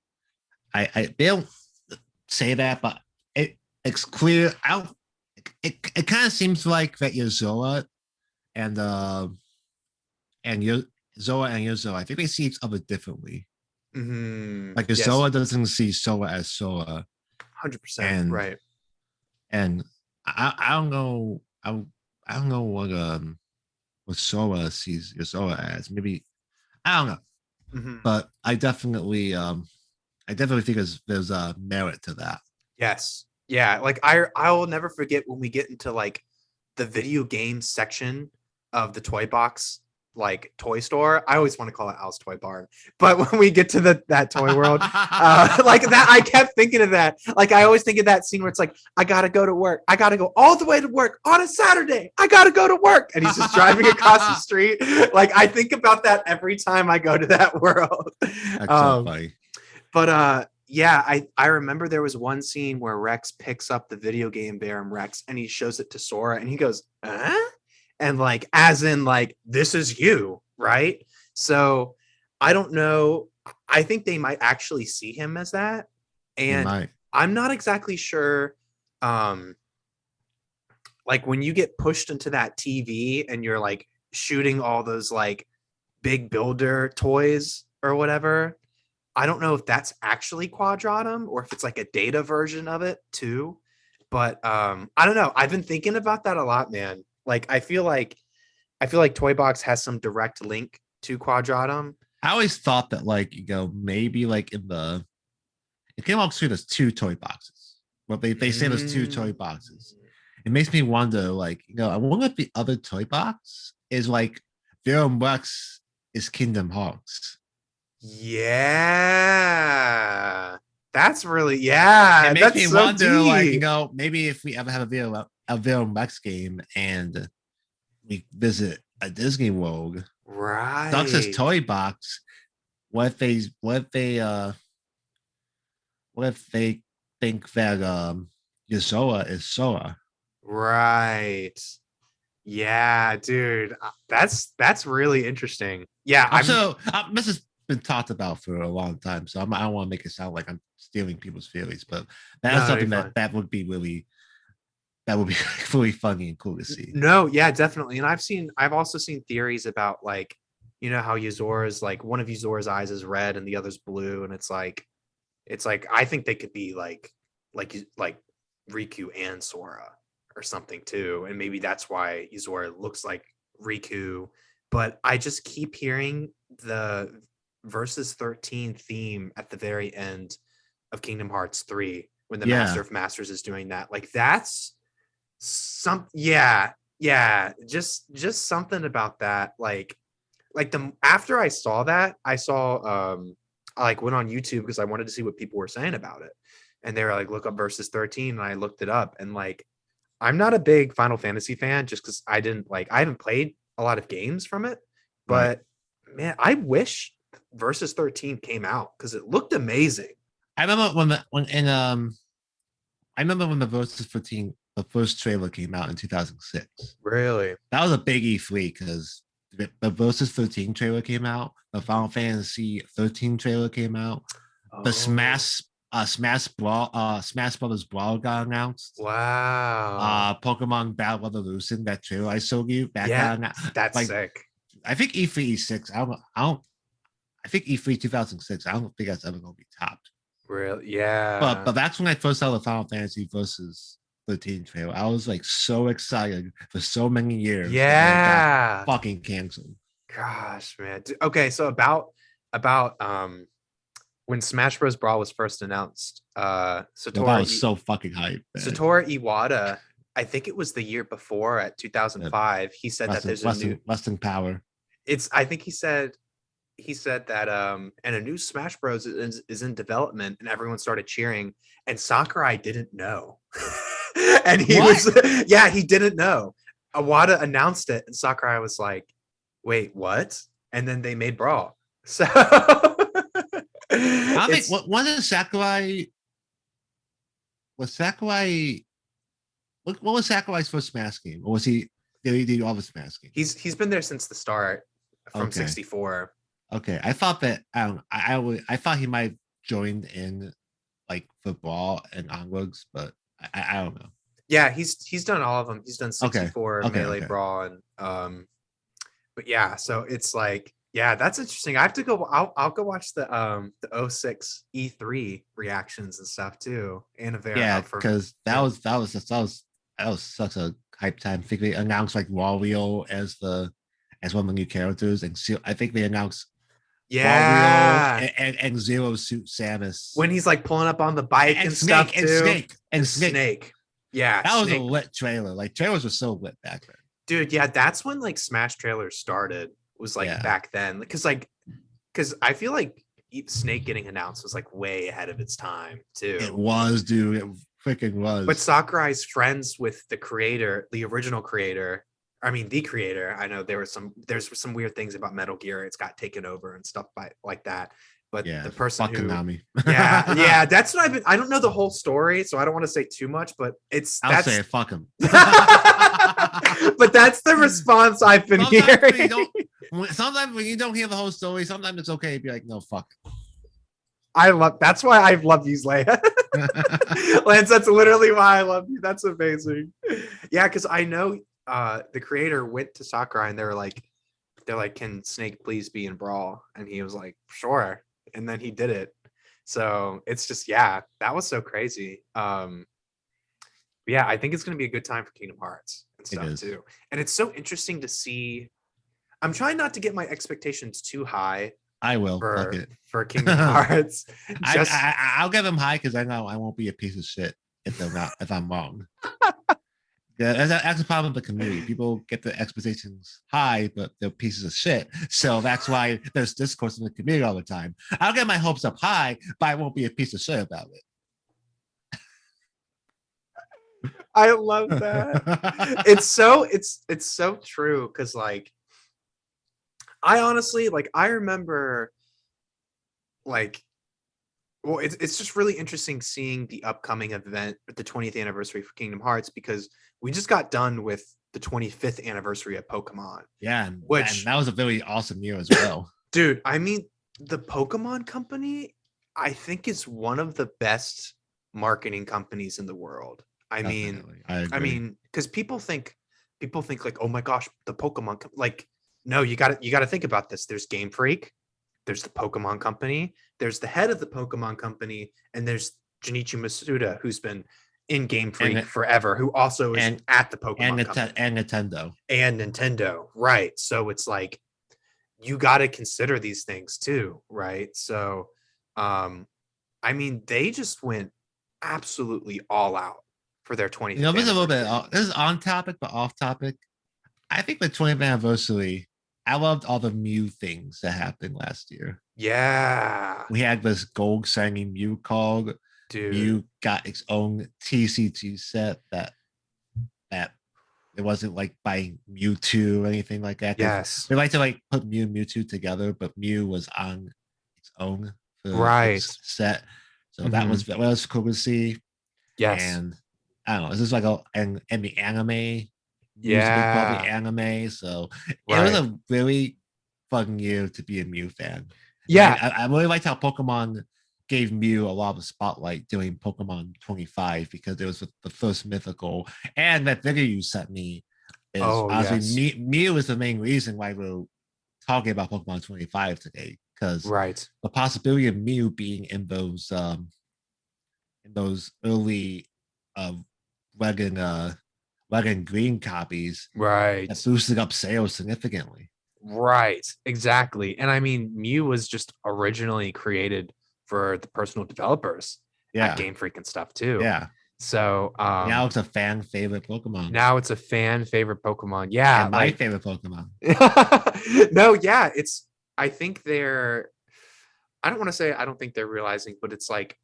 they don't say that, but it's clear. It kind of seems like that Yuzora and Zoa and Yuzora, I think they see each other differently. Mm-hmm. Like Yuzora doesn't see Sora as Sora. 100%. Right. And I don't know. I don't know what Sora sees Yuzora as. Maybe I don't know. Mm-hmm. But I definitely think there's a merit to that. Yes. Yeah. Like I will never forget when we get into like the video game section of the toy box like toy store. I always want to call it Al's Toy Barn, but when we get to that toy world, like that, I kept thinking of that. Like I always think of that scene where it's like, I gotta go to work. I gotta go all the way to work on a Saturday. I gotta go to work, and he's just driving across the street. Like I think about that every time I go to that world. That's so funny. But yeah, I remember there was one scene where Rex picks up the video game Baron Rex and he shows it to Sora and he goes, and like as in like this is you, right? So I don't know. I think they might actually see him as that, and I'm not exactly sure. Like when you get pushed into that TV and you're like shooting all those like big builder toys or whatever, I don't know if that's actually Quadratum or if it's like a data version of it too. But I don't know. I've been thinking about that a lot, man. Like I feel like Toy Box has some direct link to Quadratum. I always thought that like maybe like in Kingdom Hearts 2 there's 2 toy boxes. Well, they say there's 2 toy boxes. It makes me wonder, like, I wonder if the other toy box is like Baron Rex is Kingdom Hearts. Yeah. That's really It makes me wonder, deep. Like, maybe if we ever have a Baron Rex game and we visit a Disney World, right? Dux's toy box. What if they think that Yuzora is Sora? Right. Yeah, dude. That's really interesting. Yeah. This has been talked about for a long time, so I don't want to make it sound like I'm stealing people's feelings, but that's something that would be really funny and cool to see. No, yeah, definitely. And I've also seen theories about like, how Yuzora's like one of Yuzora's eyes is red and the other's blue, and it's like I think they could be like Riku and Sora or something too, and maybe that's why Yuzora looks like Riku. But I just keep hearing the Versus 13 theme at the very end of Kingdom Hearts 3 when the Master of Masters is doing that. Like that's just something about that. Like after I saw that, I like went on YouTube because I wanted to see what people were saying about it, and they were like, look up Versus 13, and I looked it up, and like I'm not a big Final Fantasy fan just because I haven't played a lot of games from it. Right. But man, I wish Versus 13 came out because it looked amazing. I remember I remember when the Versus 14, the first trailer came out in 2006. Really? That was a big E3 because the Versus 13 trailer came out, the Final Fantasy 13 trailer came out, the Oh, Smash Brothers Brawl got announced. wow. Pokemon Battle Evolution, that trailer I showed you, that Yeah, got announced. that's Like, sick. I think E3 E6, I think E3 2006, I don't think that's ever gonna be topped. Really? But Yeah. that's when I first saw the Final Fantasy versus 13 trailer. I was like so excited for so many years, and then it got Yeah. fucking canceled. Gosh, man. Okay, so about when Smash Bros. Brawl was first announced, Well, that was so fucking hype, man. Satoru Iwata, I think it was the year before at Yeah, 2005, he said that there's a new Western Power. it's I think he said that and a new Smash Bros is in development and everyone started cheering and Sakurai didn't know. And he What? was yeah, he didn't know. Iwata announced it and Sakurai was like, "Wait, what?" And then they made Brawl. So I don't think it's wasn't Sakurai was Sakurai what was Sakurai's first Smash game? Or was he did he do all the Smash games? he's been there since the start from Okay. 64. Okay. I thought that I thought he might have joined in like football and onwards, but I don't know. Yeah, he's done all of them. He's done Okay. 64, Okay. Melee Okay. Brawl, and but yeah, so it's like, yeah, that's interesting. I have to go. I'll go watch the '06 E3 reactions and stuff too. Yeah, For because that was such a hype time. I think they announced like Wario as one of the new characters, and I think they announced Wario yeah, and Zero Suit Samus when he's like pulling up on the bike and stuff too, and Snake. Snake. Yeah, That was a Snake. lit trailer. Like trailers were so lit back then. Dude, yeah, that's when like Smash trailers started. Was like Yeah, back then, because I feel like Snake getting announced was like way ahead of its time too. it was, dude. It freaking was. But Sakurai's friends with the creator, the original creator. I mean, the creator. I know there's some weird things about Metal Gear. It's got taken over and stuff like that. But Yeah, the person fuck who, Konami. yeah, that's what I don't know the whole story, so I don't want to say too much. But I'll say it, fuck him. But that's the response I've been hearing. Sometimes when you don't hear the whole story, sometimes it's okay to be like, no, fuck. That's why I've loved you, Leia. Lance, that's literally why I love you. That's amazing. Yeah, because I know the creator went to Sakurai and they're like, can Snake please be in Brawl? And he was like, sure. And then he did it. So it's just, yeah, that was so crazy. Yeah, I think it's gonna be a good time for Kingdom Hearts and stuff too. And it's so interesting to see. I'm trying not to get my expectations too high. I will fuck it for Kingdom Hearts. I'll get them high because I know I won't be a piece of shit if I'm wrong. Yeah, that's the problem with the community. People get their expectations high, but they're pieces of shit. So that's why there's discourse in the community all the time. I'll get my hopes up high, but I won't be a piece of shit about it. I love that. It's so true because like I honestly like I remember like well it's just really interesting seeing the upcoming event at the 20th anniversary for Kingdom Hearts because we just got done with the 25th anniversary of Pokemon. Yeah, and that was a very awesome year as well. Dude, I mean the Pokemon company I think is one of the best marketing companies in the world. I mean, because people think like, oh my gosh, the Pokemon like, no, you got to think about this. There's Game Freak, there's the Pokemon Company, there's the head of the Pokemon Company, and there's Junichi Masuda, who's been in Game Freak forever, who also is at the Pokemon Company and Nintendo, right? So it's like you got to consider these things too, right? So, I mean, they just went absolutely all out for their 20th. You know, this is a little bit. This is on topic, but off topic. I think the 20th anniversary. I loved all the Mew things that happened last year. Yeah, we had this gold shiny Mew card. Dude, Mew got its own TCG set that It wasn't like buying Mewtwo or anything like that. Yes. They like to like put Mew and Mewtwo together, but Mew was on its own for Right. its set. So Mhm. that was cool to see. Yes. And I don't know, this is like and the anime Mew's a big part of the Yeah. anime. So it was Right. a really fun year to be a Mew fan. And Yeah. I really liked how Pokemon gave Mew a lot of spotlight doing Pokemon 25 because it was the first mythical. And that video you sent me is Oh, honestly yes. Mew is the main reason why we're talking about Pokemon 25 today. Because Right. the possibility of Mew being in those early uh red and green copies that Right. boosted up sales significantly. Right. Exactly. And I mean, Mew was just originally created for the personal developers at Yeah, Game Freak and stuff too. yeah. So Now it's a fan favorite Pokemon now it's a fan favorite Pokemon. Yeah, and my like favorite Pokemon. no, yeah, it's I think they're I don't want to say I don't think they're realizing, but it's like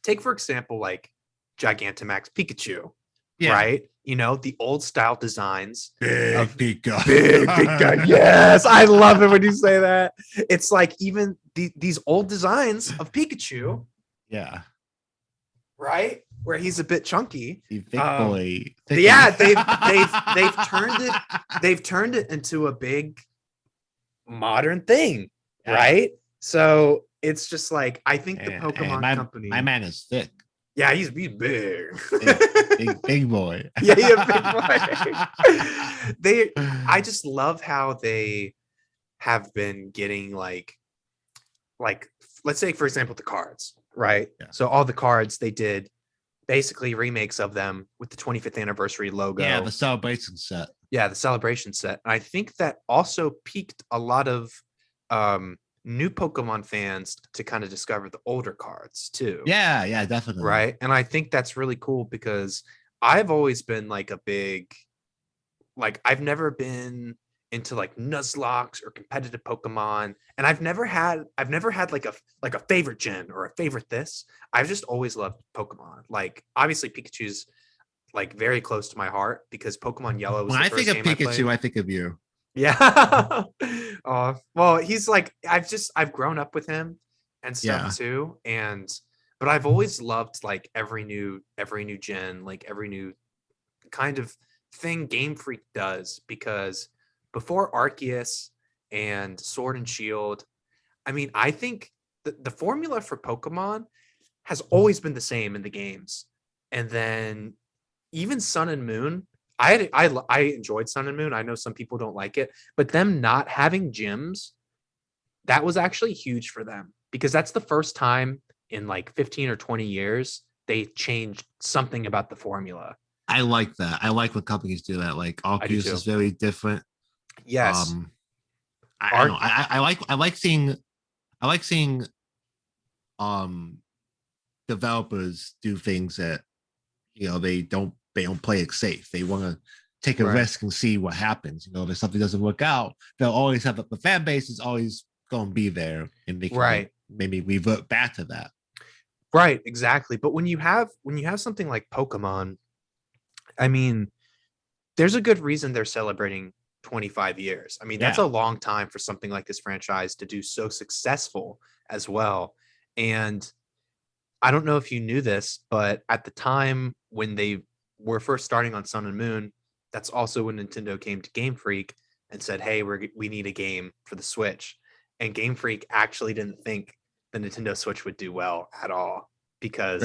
take for example like Gigantamax Pikachu, Yeah, right? You know, the old style designs big of Pika. big guy. Yes, I love it when you say that. It's like even these old designs of Pikachu, Yeah, right? Where he's a bit chunky. the big boy. Yeah, they've turned it into a big modern thing, Yeah. right? So it's just like I think the And Pokemon company. my man is thick. Yeah, he's big. Big boy. Yeah, big boy. I just love how they have been getting like let's say for example the cards, right? Yeah. So all the cards they did basically remakes of them with the 25th anniversary logo. Yeah, the celebration set. Yeah, the celebration set. And I think that also piqued a lot of new Pokemon fans to kind of discover the older cards too. Yeah, yeah, definitely. Right. And I think that's really cool because I've always been like a big, like, I've never been into like Nuzlocke or competitive Pokemon. And I've never had like a favorite gen or a favorite this. I've just always loved Pokemon. Like, obviously, Pikachu's like very close to my heart because Pokemon Yellow was When the I first think of game I played. Pikachu, I think of you. Yeah. Well, he's like I've grown up with him and stuff Yeah. too. But I've always loved like every new gen, like every new kind of thing Game Freak does because before Arceus and Sword and Shield, I mean, I think the formula for Pokemon has always been the same in the games. And then even Sun and Moon, I enjoyed Sun and Moon. I know some people don't like it, but them not having gyms, that was actually huge for them because that's the first time in like 15 or 20 years they changed something about the formula. I like that. I like when companies do that. Like ARCEUS is very different. Yes. I don't know. I like seeing um developers do things that they don't play it safe. They want to take a risk and see what happens. If something doesn't work out, they'll always have the fan base is always going to be there, and they can maybe revert back to that. Right, exactly. But when you have something like Pokemon, I mean, there's a good reason they're celebrating 25 years. I mean, that's a long time for something like this franchise to do so successful as well. And I don't know if you knew this, but at the time when they were first starting on Sun and Moon, that's also when Nintendo came to Game Freak and said, "Hey, we need a game for the Switch." And Game Freak actually didn't think the Nintendo Switch would do well at all because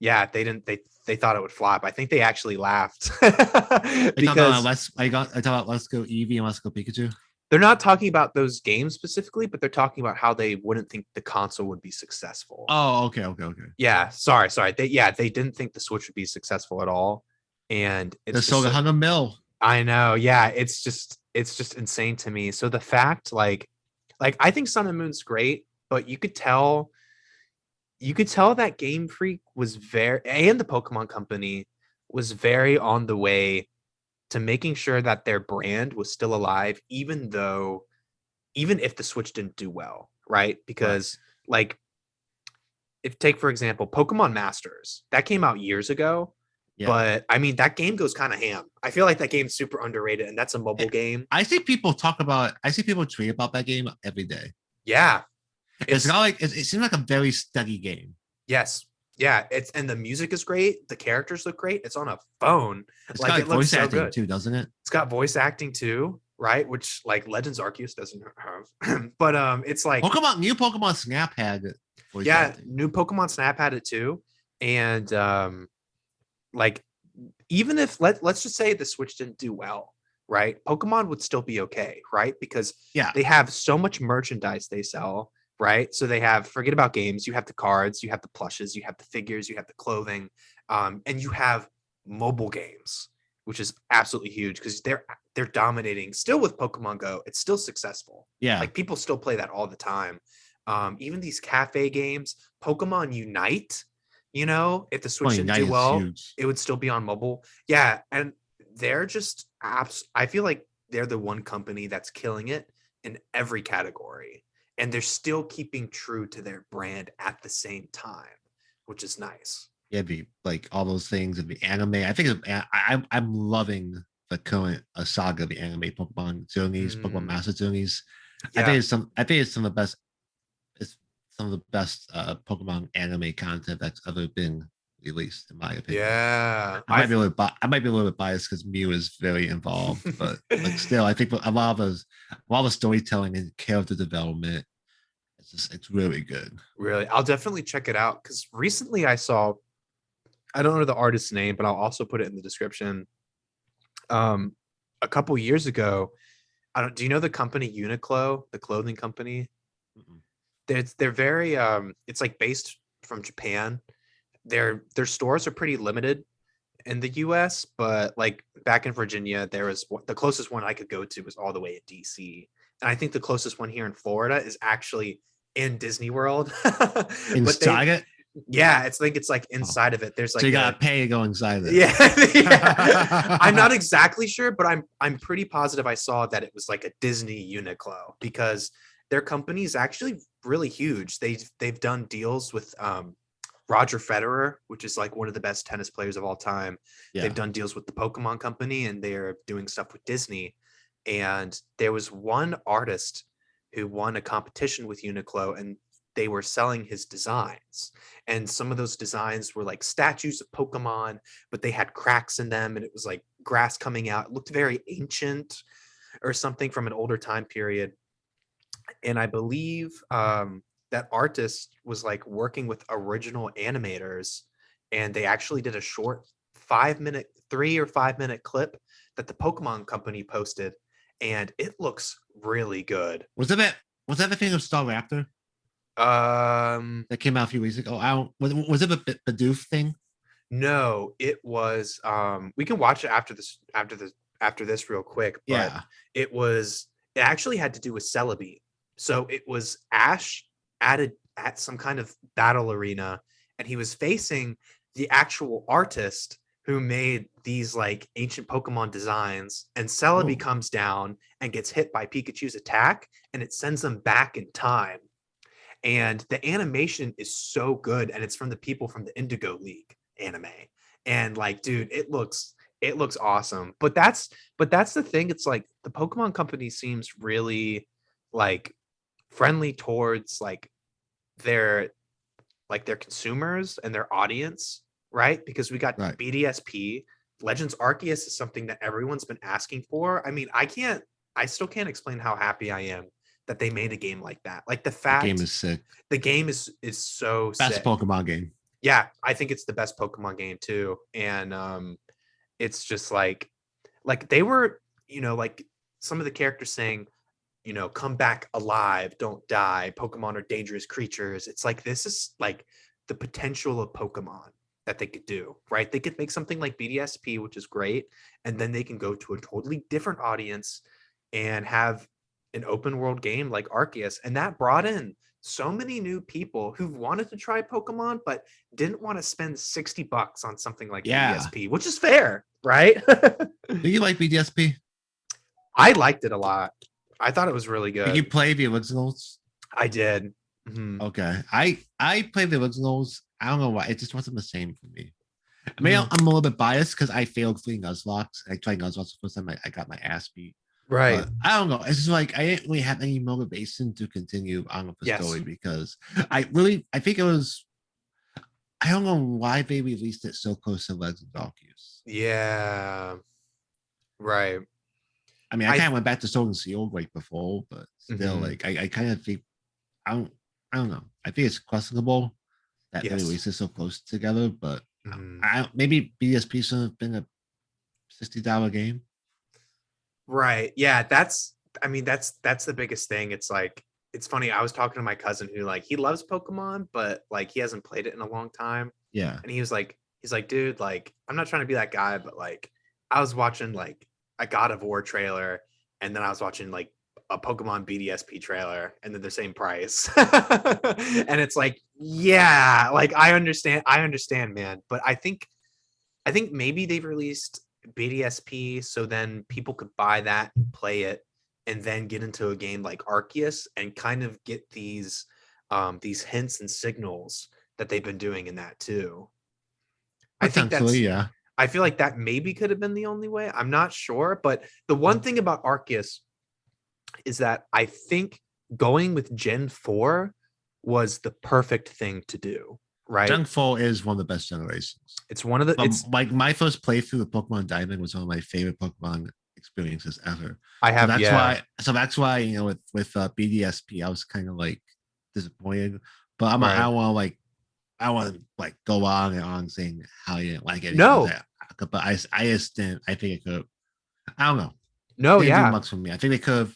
they thought it would flop. I think they actually laughed because I talk about Let's Go Eevee and Let's Go Pikachu. They're not talking about those games specifically, but they're talking about how they wouldn't think the console would be successful. Oh, okay. Yeah, sorry. They didn't think the Switch would be successful at all, and it's sold 100 mil. I know. Yeah, it's just insane to me. So the fact, like I think Sun and Moon's great, but you could tell that Game Freak was and the Pokemon Company was very on the way to making sure that their brand was still alive, even if the Switch didn't do well, right? Because like, if take for example, Pokemon Masters that came out years ago, Yeah. But I mean, that game goes kind of ham. I feel like that game's super underrated, and that's a mobile game. I see people talk about. I see people tweet about that game every day. Yeah, It's it's not like it seems like a very steady game. yes, yeah. It's and the music is great. The characters look great. It's on a phone. It's Like got like it looks voice so acting good. too, doesn't it? It's got voice acting too, right? Which like Legends Arceus doesn't have. But it's like New Pokemon Snap had voice yeah, acting. new Pokemon Snap had it too. And like even if let's just say the Switch didn't do well, right? Pokemon would still be okay, right? Because Yeah. they have so much merchandise they sell, right? So they have forget about games, you have the cards, you have the plushes, you have the figures, you have the clothing, and you have mobile games, which is absolutely huge because they're dominating still with Pokemon Go. It's still successful. Yeah. Like people still play that all the time. Even these cafe games, Pokemon Unite, if the Switch didn't do Is well, huge. it would still be on mobile. Yeah, and they're just apps. I feel like they're the one company that's killing it in every category, and they're still keeping true to their brand at the same time, which is nice. Yeah, be like all those things and the anime. I think I'm loving the current saga of the anime Pokemon journeys, Pokemon Mm, Master journeys. yeah, I think it's some of the best. It's some of the best Pokemon anime content that's ever been released, in my opinion. yeah. I might be a little bit biased because Mew is very involved, but like still, I think a lot of the storytelling and character development, it's really good. Really, I'll definitely check it out because recently I saw. I don't know the artist's name, but I'll also put it in the description. Um, a couple years ago, I don't. Do you know the company Uniqlo, the clothing company? Mm-mm. They're very it's like based from Japan. Their stores are pretty limited in the US, but like back in Virginia, there was the closest one I could go to was all the way at DC. And I think the closest one here in Florida is actually in Disney World. But they Inside it, yeah, it's like oh, inside of it. There's so like you a gotta pay to go inside it. yeah, yeah. I'm not exactly sure, but I'm pretty positive I saw that it was like a Disney Uniqlo because their company is actually really huge. They've done deals with Roger Federer, which is like one of the best tennis players of all time. They've Yeah. done deals with the Pokemon company and they're doing stuff with Disney. And there was one artist who won a competition with Uniqlo and they were selling his designs. And some of those designs were like statues of Pokemon, but they had cracks in them and it was like grass coming out. It looked very ancient or something from an older time period. And I believe that artist was like working with original animators and they actually did a short 5 minute 3 or 5 minute clip that the Pokemon company posted and it looks really good. Was that the thing of Star Raptor that came out a few weeks ago? I don't, was it the Bidoof thing? No, it was we can watch it after this real quick, but Yeah. it was it actually had to do with Celebi. So it was Ash at some kind of battle arena and he was facing the actual artist who made these like ancient Pokemon designs and Celebi Oh, comes down and gets hit by Pikachu's attack and it sends them back in time. And the animation is so good and it's from the people from the Indigo League anime. And like dude, it looks awesome. But that's the thing, it's like the Pokemon company seems really like friendly towards their their consumers and their audience, right? Because we got right. BDSP, Legends Arceus is something that everyone's been asking for. I mean, I still can't explain how happy I am that they made a game like that. Like the The game fact is sick. the game is so Best sick. Pokemon game. Yeah, I think it's the best Pokemon game too. And it's just like they were, like some of the characters saying, come back alive, don't die. Pokemon are dangerous creatures. It's like this is like the potential of Pokemon that they could do, right? They could make something like BDSP, which is great, and then they can go to a totally different audience and have an open world game like Arceus. And that brought in so many new people who wanted to try Pokemon but didn't want to spend $60 on something like Yeah. BDSP, which is fair, right? Do you like BDSP? I liked it a lot. I thought it was really Did you good. play the originals? I did. Mhm. Okay. I played the originals. I don't know why. It just wasn't the same for me. I mean, I'm a little bit biased because I failed 3 Nuzlocke. I tried Nuzlocke the first time. I got my ass beat. Right. But I don't know. It's just like I didn't really have any motivation to continue on with the Yes. story because I think it was. I don't know why they released it so close to Legends of Arceus. Yeah. Right. I mean, I I kind of went back to Sword and Shield like before, but still, mhm. like I kind of think I don't I don't know. I think it's questionable that they Yes. released it so close together, but Mhm. maybe BSP should have been a $60 game. Right. Yeah, that's I mean that's the biggest thing. It's like it's funny. I was talking to my cousin who like he loves Pokemon, but like he hasn't played it in a long time. Yeah. And he's like, dude, like I'm not trying to be that guy, but like I was watching like a God of War trailer, and then I was watching like a Pokemon BDSP trailer, and they're the same price. And it's like, yeah, like I understand, man. But I think maybe they've released BDSP so then people could buy that and play it and then get into a game like Arceus and kind of get these hints and signals that they've been doing in that too. I think Potentially, that's yeah. I feel like that maybe could have been the only way. I'm not sure, but the one thing about Arceus is that I think going with Gen 4 was the perfect thing to do, right? Junk 4 is one of the best generations. It's one of the But it's like my first playthrough of Pokemon Diamond was one of my favorite Pokemon experiences ever. I So have that's yeah. why. So that's why with BDSP, I was kind of like disappointed. But I Right. don't want to like I want to like go on and on saying how you didn't like it because No. but I just didn't. I think it could. I don't know. No, They didn't do yeah. much for me. I think they could have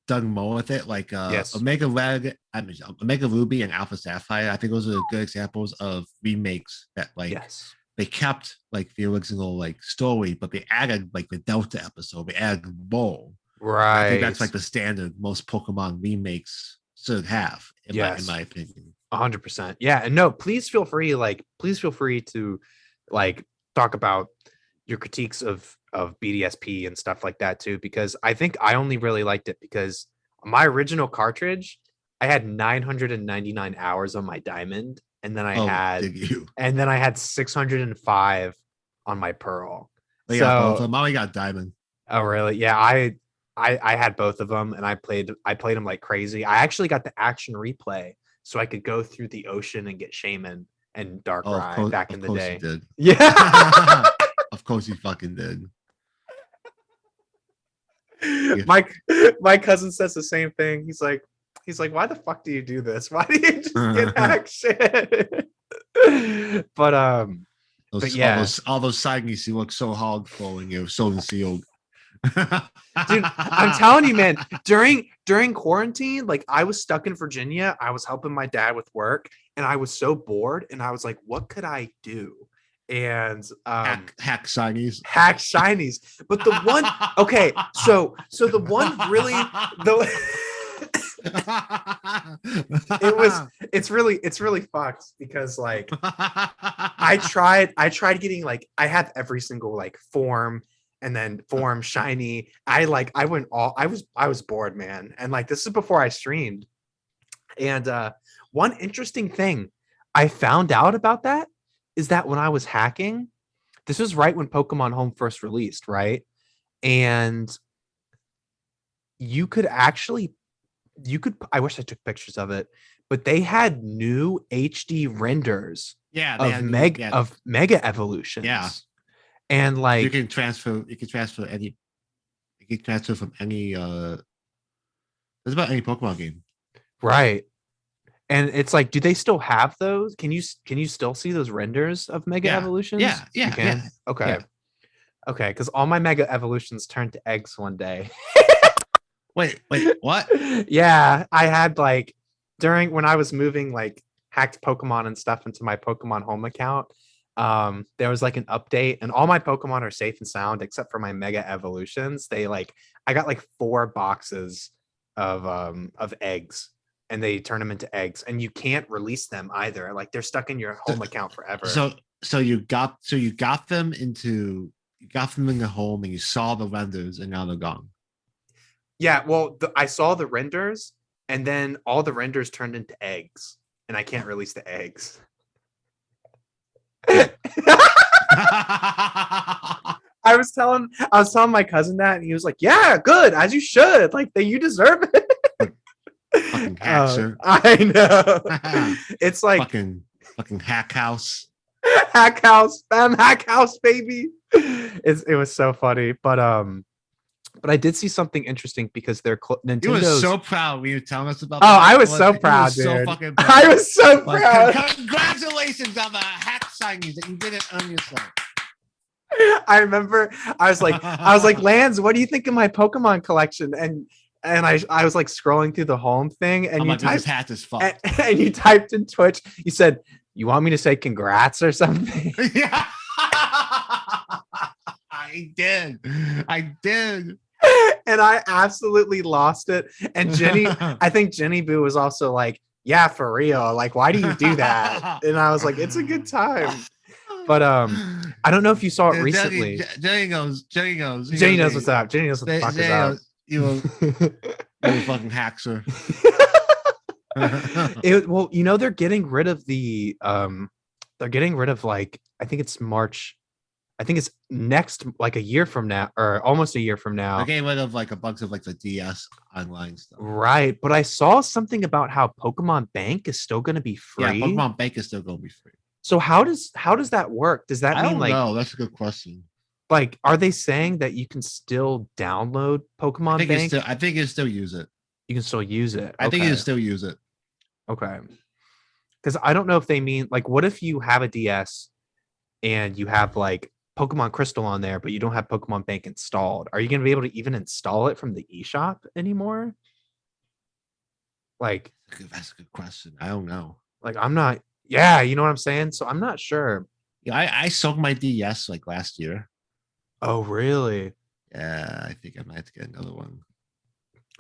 done more with it, like Yes. Omega Red, I mean, Omega Ruby and Alpha Sapphire. I think those are good examples of remakes that like Yes. they kept like the original like story, but they added like the Delta episode. They added Bull, and I think Right. that's like the standard most Pokemon remakes should have, in Yes. my opinion. 100%. Yeah. And no, please feel free to like talk about your critiques of BDSP and stuff like that too, because I think I only really liked it because my original cartridge, I had 999 hours on my diamond, Oh, did you? and then I had 605 on my pearl. They got both of So them. I only got Diamond. oh really? Yeah, I had both of them and I played them like crazy. I actually got the action replay so I could go through the ocean and get Shaman and Oh, Darkrai back in of the course you day. did. Yeah. Of course you fucking did. Yeah. My cousin says the same thing. He's like, why the fuck do you do this? Why do you just get action? but but yeah, All those signings you look so hardcore when you're sold and sealed. dude, I'm telling you, man, during quarantine, like I was stuck in Virginia. I was helping my dad with work and I was so bored and I was like, what could I do? And hack signings. hack shinies. But the one okay, so the one really the it's really fucked because like I tried getting like I have every single like form and then form shiny. I went all I was bored, man. And like this is before I streamed. And one interesting thing I found out about that is that when I was hacking, this was right when Pokemon Home first released, right? And you could actually I wish I took pictures of it, but they had new HD renders Yeah, they had new, yeah, of mega evolutions. Yeah. And like you can transfer any you can transfer from any there's about any Pokemon game. right. And it's like, do they still have those? Can you still see those renders of mega Yeah. evolutions? Yeah, yeah, You can? yeah. Okay. Yeah. Okay, because all my mega evolutions turned to eggs one day. Wait, what? Yeah, I had like during when I was moving like hacked Pokemon and stuff into my Pokemon Home account. There was like an update, and all my Pokemon are safe and sound except for my mega evolutions. They like I got like 4 boxes of eggs, and they turn them into eggs, and you can't release them either. Like they're stuck in your home account forever. So you got them into you got them in the home and you saw the renders and now they're gone. Yeah, well, I saw the renders, and then all the renders turned into eggs, and I can't release the eggs. I was telling my cousin that, and he was like, "Yeah, good, as you should. Like that, you deserve it." Fucking hacker. I know. It's like fucking hack house. hack house, spam hack house, baby. It was so funny, but I did see something interesting because they're You were Nintendo's. so proud when you were telling us about. Oh, I was so proud, dude. So fucking proud. I was so proud. Congratulations on the hack signings that you didn't earn yourself. I remember I was like, Lanz, what do you think of my Pokemon collection? And I was like scrolling through the home thing, and you typed, hat is fucked. And you typed in Twitch, you said, "You want me to say congrats or something?" Yeah. I did. And I absolutely lost it. And Jenny, I think Jenny Boo was also like, "Yeah, for real. Like, why do you do that?" And I was like, "It's a good time." But I don't know if you saw it recently. Jenny knows. Jenny knows what's up. Jenny knows what the fuck is up. You fucking hacker. Well, you know, they're getting rid of the like, I think it's March. I think it's next, like a year from now, or almost a year from now. They're getting rid of like a bunch of like the DS online stuff. Right. But I saw something about how Pokemon Bank is still going to be free. Yeah, Pokemon Bank is still going to be free. So how does that work? Does that mean like, no, that's a good question. Like, are they saying that you can still download Pokemon Bank? I think you still use it. You can still use it. I think you still use it. Okay. Because I don't know if they mean like, what if you have a DS and you have like Pokemon Crystal on there, but you don't have Pokemon Bank installed? Are you going to be able to even install it from the eShop anymore? Like, that's a good question. I don't know. Like, I'm not. Yeah, you know what I'm saying. So I'm not sure. Yeah, I sold my DS like last year. Oh, really? Yeah, I think I might have to get another one.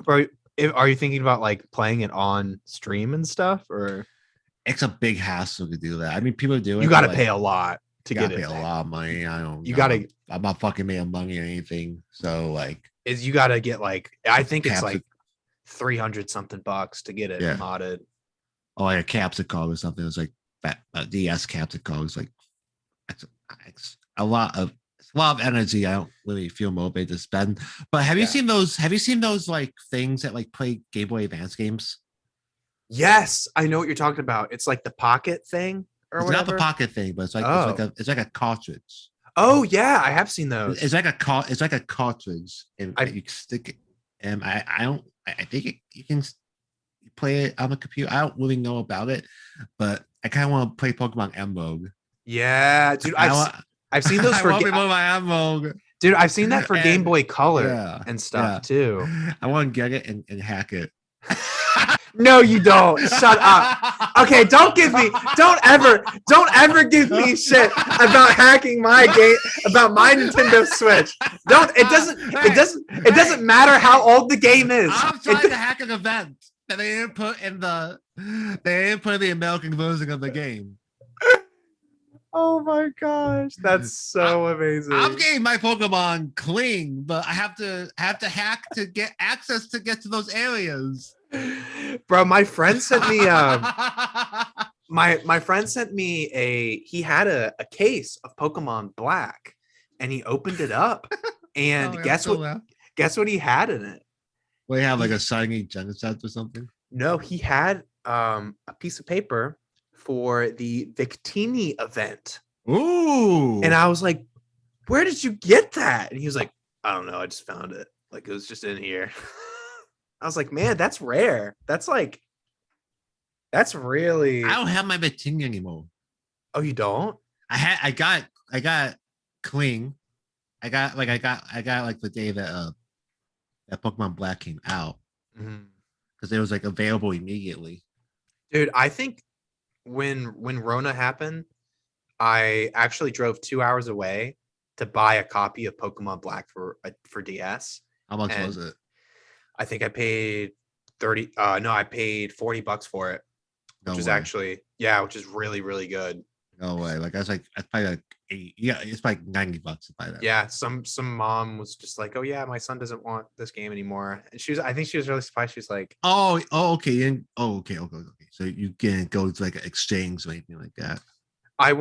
Are you thinking about like playing it on stream and stuff, or? It's a big hassle to do that. I mean, people do it. You got to pay a lot to get it. Pay a lot of money. I don't. You got to. I'm not fucking making money or anything. So like, you got to get like, I think it's like $300 something to get it modded. Oh, like a capsicum or something. It was like that DS capsicum. It's like it's a lot of energy. I don't really feel motivated to spend. But have you seen those? Have you seen those like things that like play Game Boy Advance games? Yes, I know what you're talking about. It's like the pocket thing, or it's whatever. Not the pocket thing, but it's like it's like a cartridge. Oh yeah, I have seen those. It's like a cartridge, and you stick it. And I think you can play it on the computer. I don't really know about it, but I kind of want to play Pokemon Emerald. Yeah, dude, I've seen those for my Emerald. Dude, I've seen that for Game Boy Color and stuff too. I want to get it and hack it. No, you don't. Shut up. Okay, don't ever give me shit about hacking my game, about my Nintendo Switch. It doesn't matter how old the game is. I'm trying to hack an event that they didn't put in the American version of the game. Oh my gosh, that's so amazing. I'm getting my Pokemon clean, but I have to hack to get access to get to those areas. Bro, my friend sent me my friend sent me he had a case of Pokemon Black, and he opened it up, and guess what he had in it? Well, he had like a shiny Genesect or something. No, he had a piece of paper for the Victini event. Ooh. And I was like, where did you get that? And he was like, I don't know, I just found it. Like, it was just in here. I was like, man, that's rare. That's really. I don't have my Victini anymore. Oh, you don't? I got clean. I got like the day that that Pokemon Black came out, because it was like available immediately. Dude, I think when Rona happened, I actually drove 2 hours away to buy a copy of Pokemon Black for DS. How much was it? I think I paid I paid $40 for it, which is actually, which is really, really good. No way. Like, I probably like it's like $90 to buy that. Yeah. Some mom was just like, oh yeah, my son doesn't want this game anymore. And I think she was really surprised. She was like, okay. Okay. So you can't go to like an exchange or anything like that. I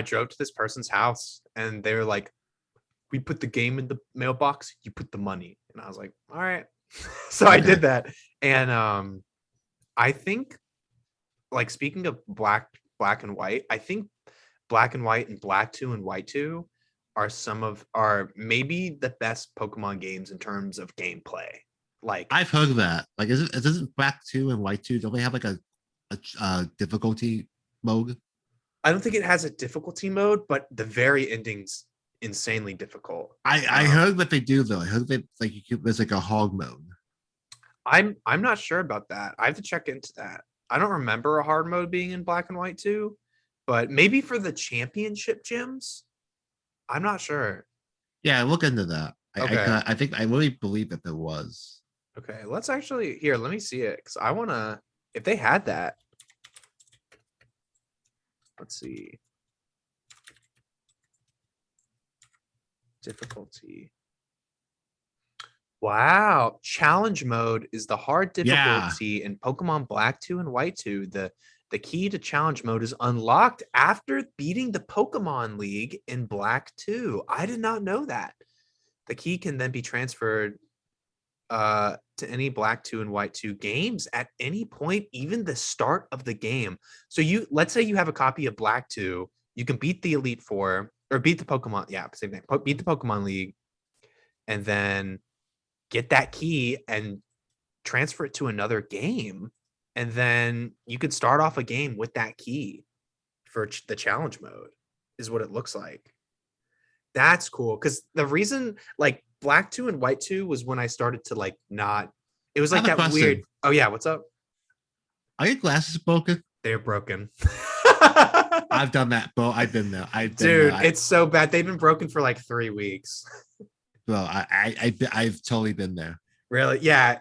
drove to this person's house, and they were like, we put the game in the mailbox, you put the money. And I was like, all right. So I did that. And I think, like, speaking of black and white, I think black and white and black 2 and white 2 are maybe the best Pokemon games in terms of gameplay. Like, I've heard of that. Like, isn't Black 2 and White 2, don't they have like a difficulty mode? I don't think it has a difficulty mode, but the very ending's insanely difficult. I heard that they do though. I heard that like there's like a hog mode. I'm not sure about that. I have to check into that. I don't remember a hard mode being in black and white 2, but maybe for the championship gyms. I'm not sure. Yeah, look into that. Okay. I think I really believe that there was. Okay, let's actually here. Let me see it because I want to. If they had that, let's see. Difficulty. Wow, challenge mode is the hard difficulty in Pokemon Black 2 and White 2. The key to challenge mode is unlocked after beating the Pokemon League in Black 2. I did not know that. The key can then be transferred to any Black 2 and White 2 games at any point, even the start of the game. So let's say you have a copy of Black 2, you can beat the Elite Four or beat the Pokemon, yeah, same thing. Beat the Pokemon League and then get that key and transfer it to another game. And then you could start off a game with that key for the challenge mode is what it looks like. That's cool. Because the reason like Black 2 and White 2 was when I started to like not, it was like that weird. Oh yeah. What's up? Are your glasses broken? They're broken. I've done that, bro. I've been there. Dude, it's so bad. They've been broken for like 3 weeks. Bro, I've totally been there. Really? Yeah.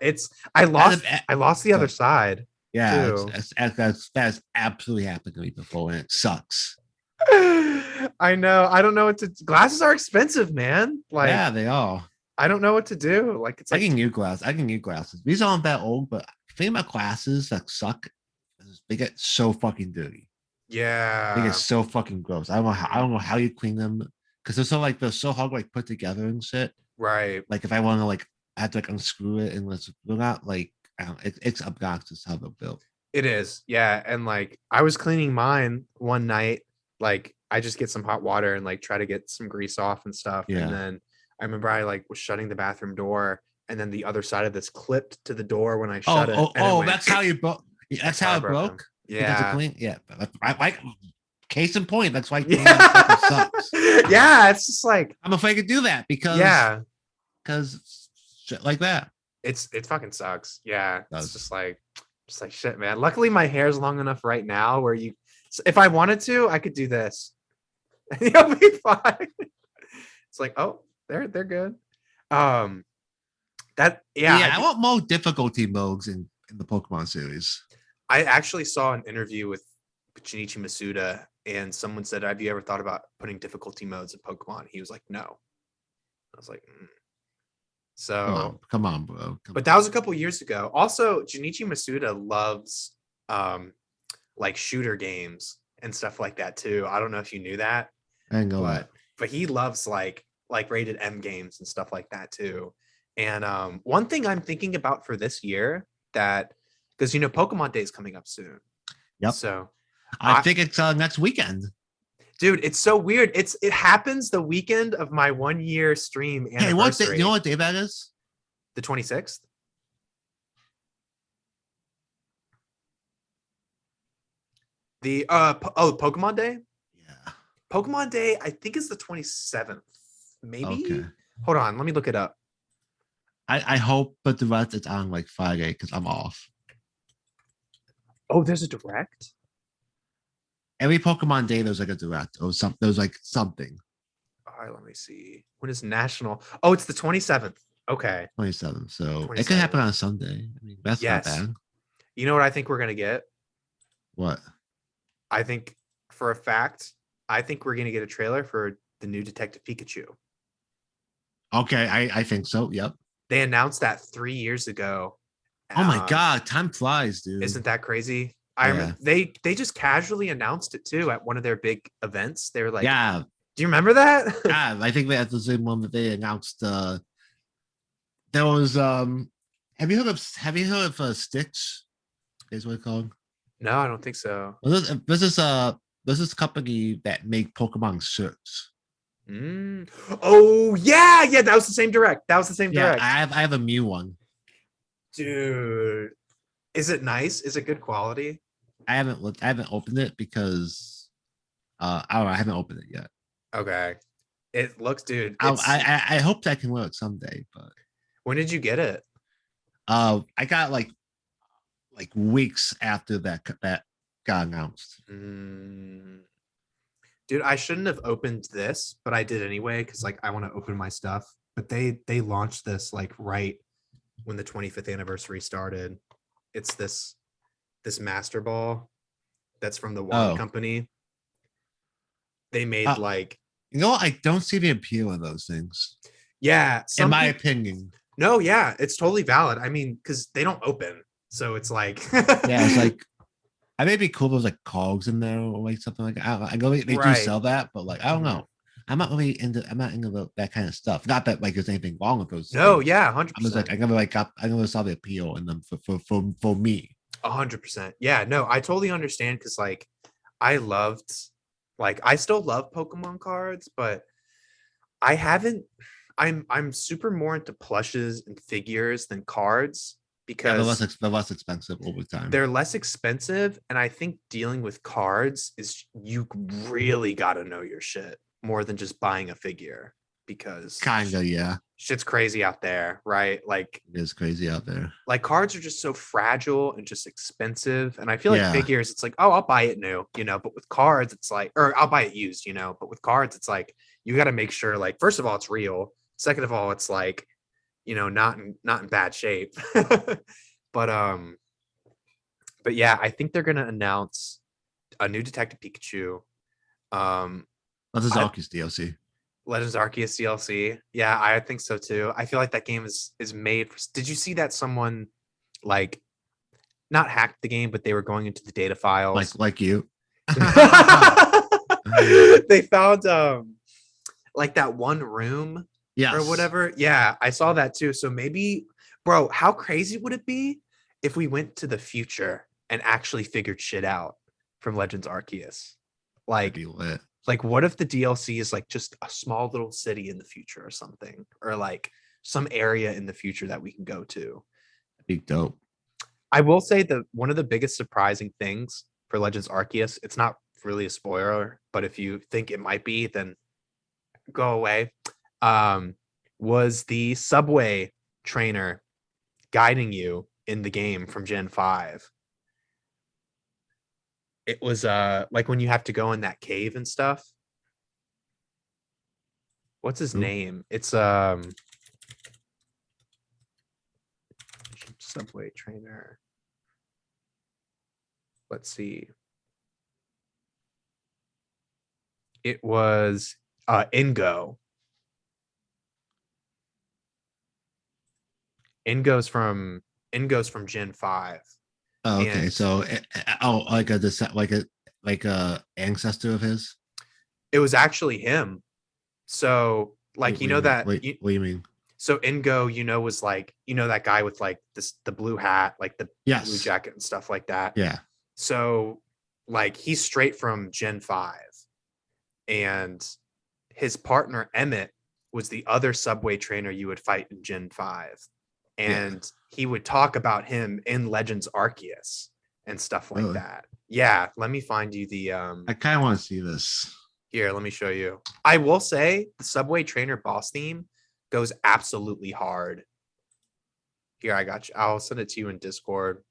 I lost the other side. Yeah, that's absolutely happened to me before, and it sucks. I know. I don't know what to. Glasses are expensive, man. Like, yeah, they are. I don't know what to do. Like, it's like I can get glasses. These aren't that old, but the thing about glasses that suck is they get so fucking dirty. Yeah, They get so fucking gross. I don't know how you clean them because they're so hard to like put together and shit. Right. Like if I want to like I have to like unscrew it and let's they're not like it's obnoxious how they're built. It is. Yeah, and like I was cleaning mine one night. Like I just get some hot water and like try to get some grease off and stuff. Yeah. And then I remember I like was shutting the bathroom door, and then the other side of this clipped to the door when I shut it. Oh, that's how you broke. That's how it broke. Yeah. Yeah. I like case in point. That's why Yeah. sucks. Yeah, it's just like I'm afraid to do that because shit like that. It fucking sucks. Yeah. It it's just like shit, man. Luckily my hair's long enough right now where if I wanted to, I could do this. And you'll be fine. It's like, oh, they're good. I want more difficulty modes in the Pokemon series. I actually saw an interview with Junichi Masuda, and someone said, have you ever thought about putting difficulty modes in Pokemon? He was like, no. I was like, So come on, bro. But that was a couple years ago. Also, Junichi Masuda loves like shooter games and stuff like that too. I don't know if you knew that. I know that. But he loves like rated M games and stuff like that too. And one thing I'm thinking about for this year that because Pokemon Day is coming up soon. Yep. So I think it's next weekend. Dude, it's so weird. It happens the weekend of my 1 year stream anniversary. Hey, you know what day that is? The 26th. The Pokemon Day? Yeah. Pokemon Day, I think is the 27th. Maybe. Okay. Hold on, let me look it up. I hope, but the rest it's on like Friday because I'm off. Oh, there's a direct? Every Pokemon Day there's like a direct or something. There's like something. All right, let me see. When is National? Oh, it's the 27th. Okay. 27th. So 27th. It could happen on a Sunday. I mean, that's not bad. You know what I think we're gonna get? What? I think for a fact, I think we're gonna get a trailer for the new Detective Pikachu. Okay, I think so. Yep. They announced that 3 years ago. Oh my god, time flies, dude. Isn't that crazy? I remember they just casually announced it too at one of their big events. They were like, yeah, Do you remember that? Yeah, I think that's the same one that they announced. There was have you heard of Stitch? Is what it's called. No, I don't think so. This is a company that make Pokemon shirts. Mm. Oh yeah, yeah. That was the same direct. That was the same Yeah, direct. I have a Mew one. Dude, is it nice? Is it good quality? I haven't opened it because I don't know, I haven't opened it yet. Okay. It looks, dude. I It's I hope that I can wear it someday, but when did you get it? I got like weeks after that got announced. Mm. Dude, I shouldn't have opened this, but I did anyway because like I want to open my stuff. But they launched this like right when the 25th anniversary started. It's this Master Ball that's from the Wand Oh, Company. They made uh, like you know what? I don't see the appeal in those things, yeah, in some my people opinion. no, yeah, it's totally valid. I mean, because they don't open. So it's like Yeah, it's like I may be cool if there's like cogs in there or like something like that. I know they do right. sell that, but like I don't Mhm. know. I'm not into that kind of stuff. Not that like there's anything wrong with those No, things. yeah, I'm just like 100%. I never saw the appeal in them for me. 100%. Yeah, no, I totally understand because like I loved like I still love Pokemon cards, but I haven't I'm super more into plushes and figures than cards Yeah, because they're less expensive over time. they're less expensive. And I think dealing with cards is you really gotta know your shit more than just buying a figure because Kinda, yeah. shit's crazy out there, right? It is crazy out there. Like cards are just so fragile and just expensive. And I feel like Yeah. figures, it's like, oh, I'll buy it new, you know, but with cards, it's like, or I'll buy it used, you know, but with cards, it's like you got to make sure, like, first of all, it's real. Second of all, it's like, you know, not in bad shape. but but yeah, I think they're gonna announce a new Detective Pikachu. Um That's his I Arceus DLC. Legends Arceus DLC. Yeah, I think so too. I feel like that game is made for, did you see that someone like not hacked the game, but they were going into the data files. Like you. They found like that one room or Yes. whatever. Yeah, I saw that too. So maybe, bro, how crazy would it be if we went to the future and actually figured shit out from Legends Arceus? That'd Like, be lit. like what if the DLC is like just a small little city in the future or something, or like some area in the future that we can go to? That'd be dope. I will say that one of the biggest surprising things for Legends Arceus, it's not really a spoiler, but if you think it might be, then go away. Um, was the subway trainer guiding you in the game from Gen 5. It was like when you have to go in that cave and stuff. What's his Who? name? It's subway trainer. Let's see. It was Ingo. Ingo's from Gen 5. Oh, okay. And So like a ancestor of his. it was actually him. So like What you do you know mean? that Wait, what do you mean? so Ingo, you know, was like, you know, that guy with like this the blue hat, like the blue Yes. jacket and stuff like that. Yeah. So like he's straight from Gen 5. And his partner Emmett was the other subway trainer you would fight in Gen 5. Yeah. And he would talk about him in Legends Arceus and stuff like Really? that. Yeah, let me find you the I kind of want to see this. here, let me show you. I will say the subway trainer boss theme goes absolutely hard. Here, I got you. I'll send it to you in Discord.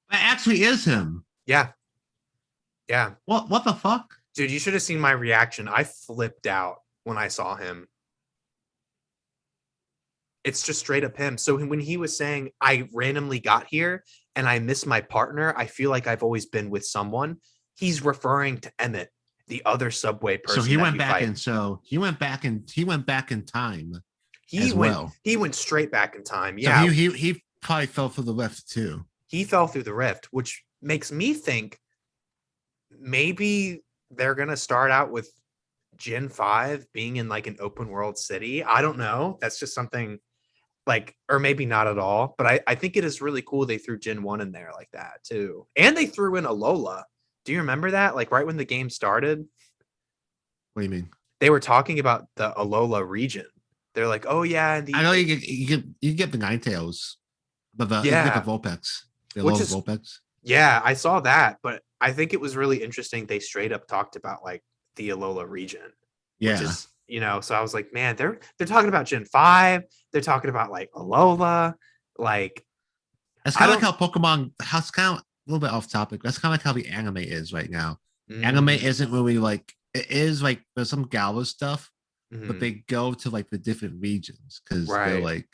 That actually is him. Yeah. Yeah. What the fuck? Dude, you should have seen my reaction. I flipped out when I saw him. It's just straight up him. So when he was saying, I randomly got here and I miss my partner, I feel like I've always been with someone. He's referring to Emmett, the other subway person. So he that went you back fight. in. So he went back in time He as went well. he went straight back in time. So Yeah. probably fell for the rift too. He fell through the rift, which makes me think maybe they're gonna start out with Gen 5 being in like an open world city. I don't know. That's just something like, or maybe not at all. But I think it is really cool they threw Gen 1 in there like that too. And they threw in Alola. Do you remember that? Like right when the game started, What do you mean? they were talking about the Alola region. They're like, oh yeah, and I know you get the Ninetales, but you get the yeah, Vulpix, the which Alola is Vulpix. yeah, I saw that, but I think it was really interesting. They straight up talked about like the Alola region, which Yeah, is, so I was like, man, they're talking about Gen 5, they're talking about like Alola, like it's I kind of like don't how Pokemon. How it's kind of a little bit off topic. That's kind of like how the anime is right now. Anime mm, isn't really like it is like there's some Gala stuff, but mhm, they go to like the different regions because they're right. like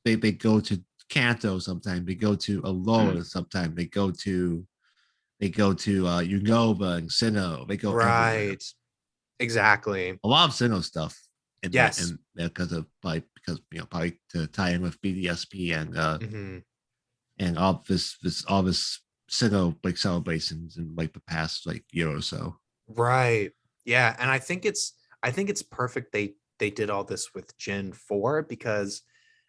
they go to Kanto sometimes, they go to Alola sometimes, they go to Unova and Sinnoh, they go everywhere. Right. Exactly. A lot of Sinnoh stuff in there Yes. and because of like because probably to tie in with BDSP Mhm. and all this Sinnoh like celebrations in like the past like year or so. Right. Yeah, and I think it's perfect they did all this with Gen 4 because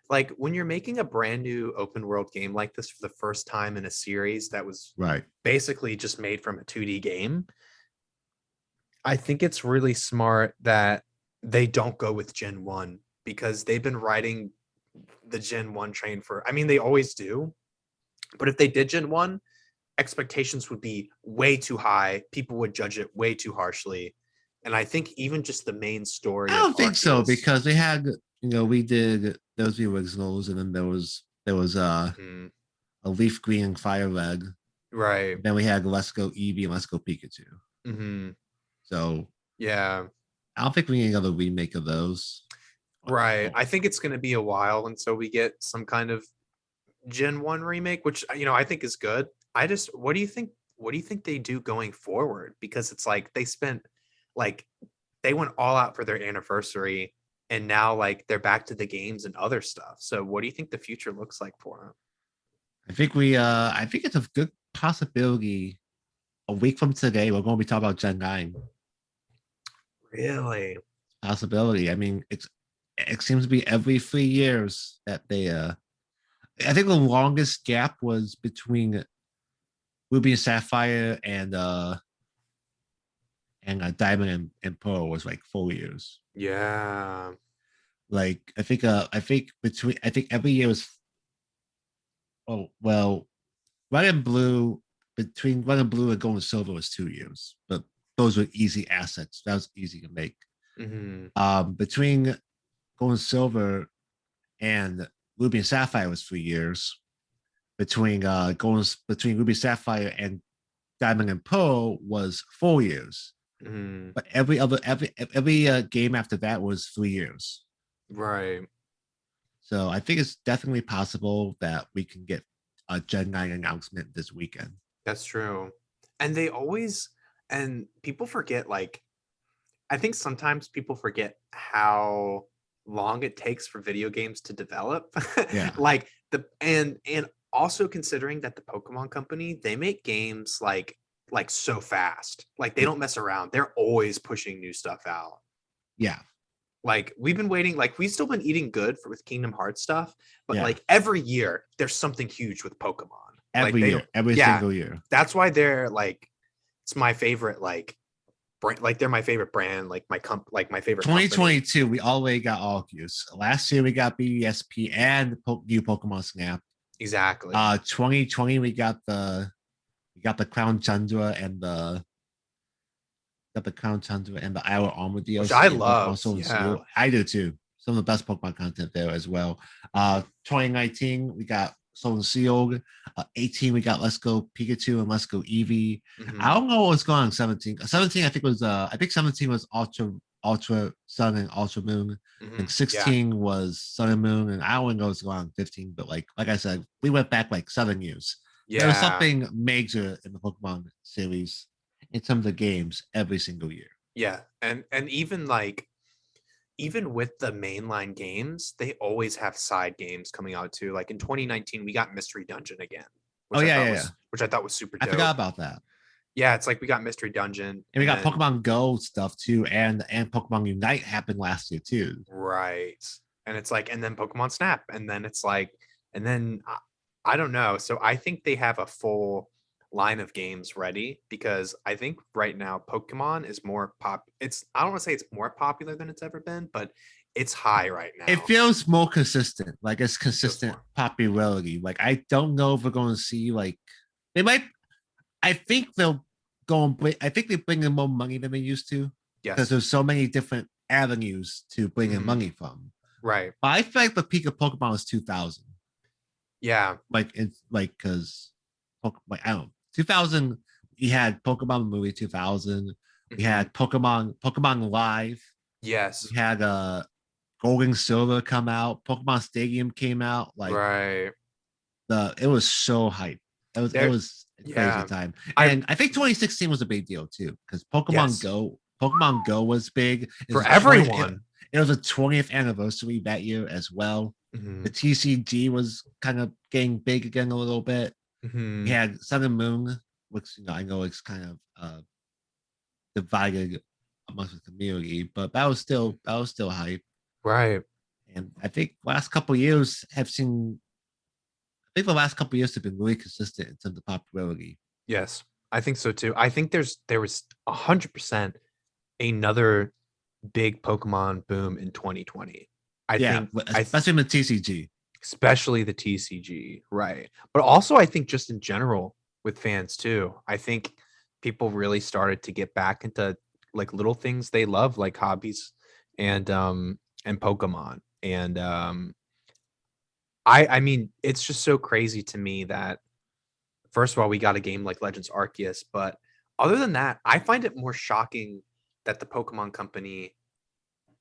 like when you're making a brand new open world game like this for the first time in a series that was Right. basically just made from a 2D game, I think it's really smart that they don't go with Gen 1 because they've been riding the Gen 1 train for, I mean, they always do, but if they did Gen 1, expectations would be way too high. People would judge it way too harshly. And I think even just the main I story of don't think so Arceus. because they had we did those the originals and then there was Mhm, a Leaf Green and Fire Red. right. And then we had Let's Go Eevee and Let's Go Pikachu. Hmm. So Yeah. I don't think we need another remake of those. Right. Oh, I think it's going to be a while until we get some kind of Gen 1 remake, which I think is good. I just what do you think they do going forward? Because it's like they spent like they went all out for their anniversary and now like they're back to the games and other stuff. So what do you think the future looks like for them? I think it's a good possibility. A week from today, we're going to be talking about Gen 9. Really? Possibility. I mean, it seems to be every 3 years that they I think the longest gap was between Ruby and Sapphire and Diamond and Pearl was like 4 years. Yeah. Like I think every year was oh well Red and Blue between Red and Blue and Gold and Silver was 2 years, but those were easy assets. That was easy to make. Hmm. Between Gold and Silver and Ruby and Sapphire was 3 years. Between Ruby Sapphire and Diamond and Pearl was 4 years. Hmm. But every game after that was 3 years. Right. So I think it's definitely possible that we can get a Gen 9 announcement this weekend. That's true. And they always and people forget like I think sometimes people forget how long it takes for video games to develop. Yeah. Like and also considering that the Pokemon company, they make games like so fast. Like they don't mess around. They're always pushing new stuff out. Yeah. Like we've been waiting, like we've still been eating good with Kingdom Hearts stuff, but Yeah. like every year there's something huge with Pokemon. Like Every they year, don't, every yeah, single year. that's why they're like it's my favorite like brand, like they're my favorite brand, like like my favorite company. 2022, we already got ARCEUS. Last year we got BDSP and new Pokemon Snap. Exactly. 2020 we got the Crown Tundra and the Hour Armor Which I DLC and Pokemon love. Sword and Yeah. Shield. I do too. Some of the best Pokemon content there as well. 2019 we got Sword and Shield. 18 we got Let's Go Pikachu and Let's Go Eevee. I Hmm. don't know what's going on 17. 17 I think 17 was Ultra Sun and Ultra Moon. Hmm. And Yeah. 16 was Sun and Moon, and I don't know what's going on 15. But like I said, we went back like 7 years. There was Yeah. something major in the Pokemon series in some of the games every single year. Yeah. And even with the mainline games, they always have side games coming out too. Like in 2019, we got Mystery Dungeon again, Oh yeah, yeah, yeah. which I thought was super I forgot dope. about that. Yeah, it's like we got Mystery Dungeon And we got Pokemon Go stuff too, and Pokemon Unite happened last year too. right. And it's like, and then Pokemon Snap, and then it's like, and then I don't know. So I think they have a full line of games ready because I think right now Pokemon is more it's I don't want to say it's more popular than it's ever been, but it's high right now. It feels more consistent, like it's consistent more. popularity. Like I don't know if we're going to see like they might. I think they'll go and bring. I think they bring in more money than they used to because Yes. there's so many different avenues to bring in money from. Right. But I feel like the peak of Pokemon was 2000. Yeah. Like it's like because like I don't know 2000. We had Pokemon movie 2000. We had Pokemon Live. Yes. We had Gold and Silver come out. Pokemon Stadium came out. Like right. it was so hype. It was a crazy time. And I think 2016 was a big deal too because Pokemon Go was big. For everyone. It was a 20th anniversary that year as well. The TCG was kind of getting big again a little bit. We had Sun and Moon, which I know it's kind of divided amongst the community, but that was still hype. Right. And I think last couple years have seen. I think the last couple years have been really consistent in terms of popularity. Yes, I think so too. I think there was 100% another big Pokemon boom in 2020. I think especially in the TCG. Especially the TCG, right. But also I think just in general with fans too. I think people really started to get back into like little things they love, like hobbies and Pokemon. And I mean, it's just so crazy to me that first of all, we got a game like Legends Arceus, but other than that, I find it more shocking that the Pokemon company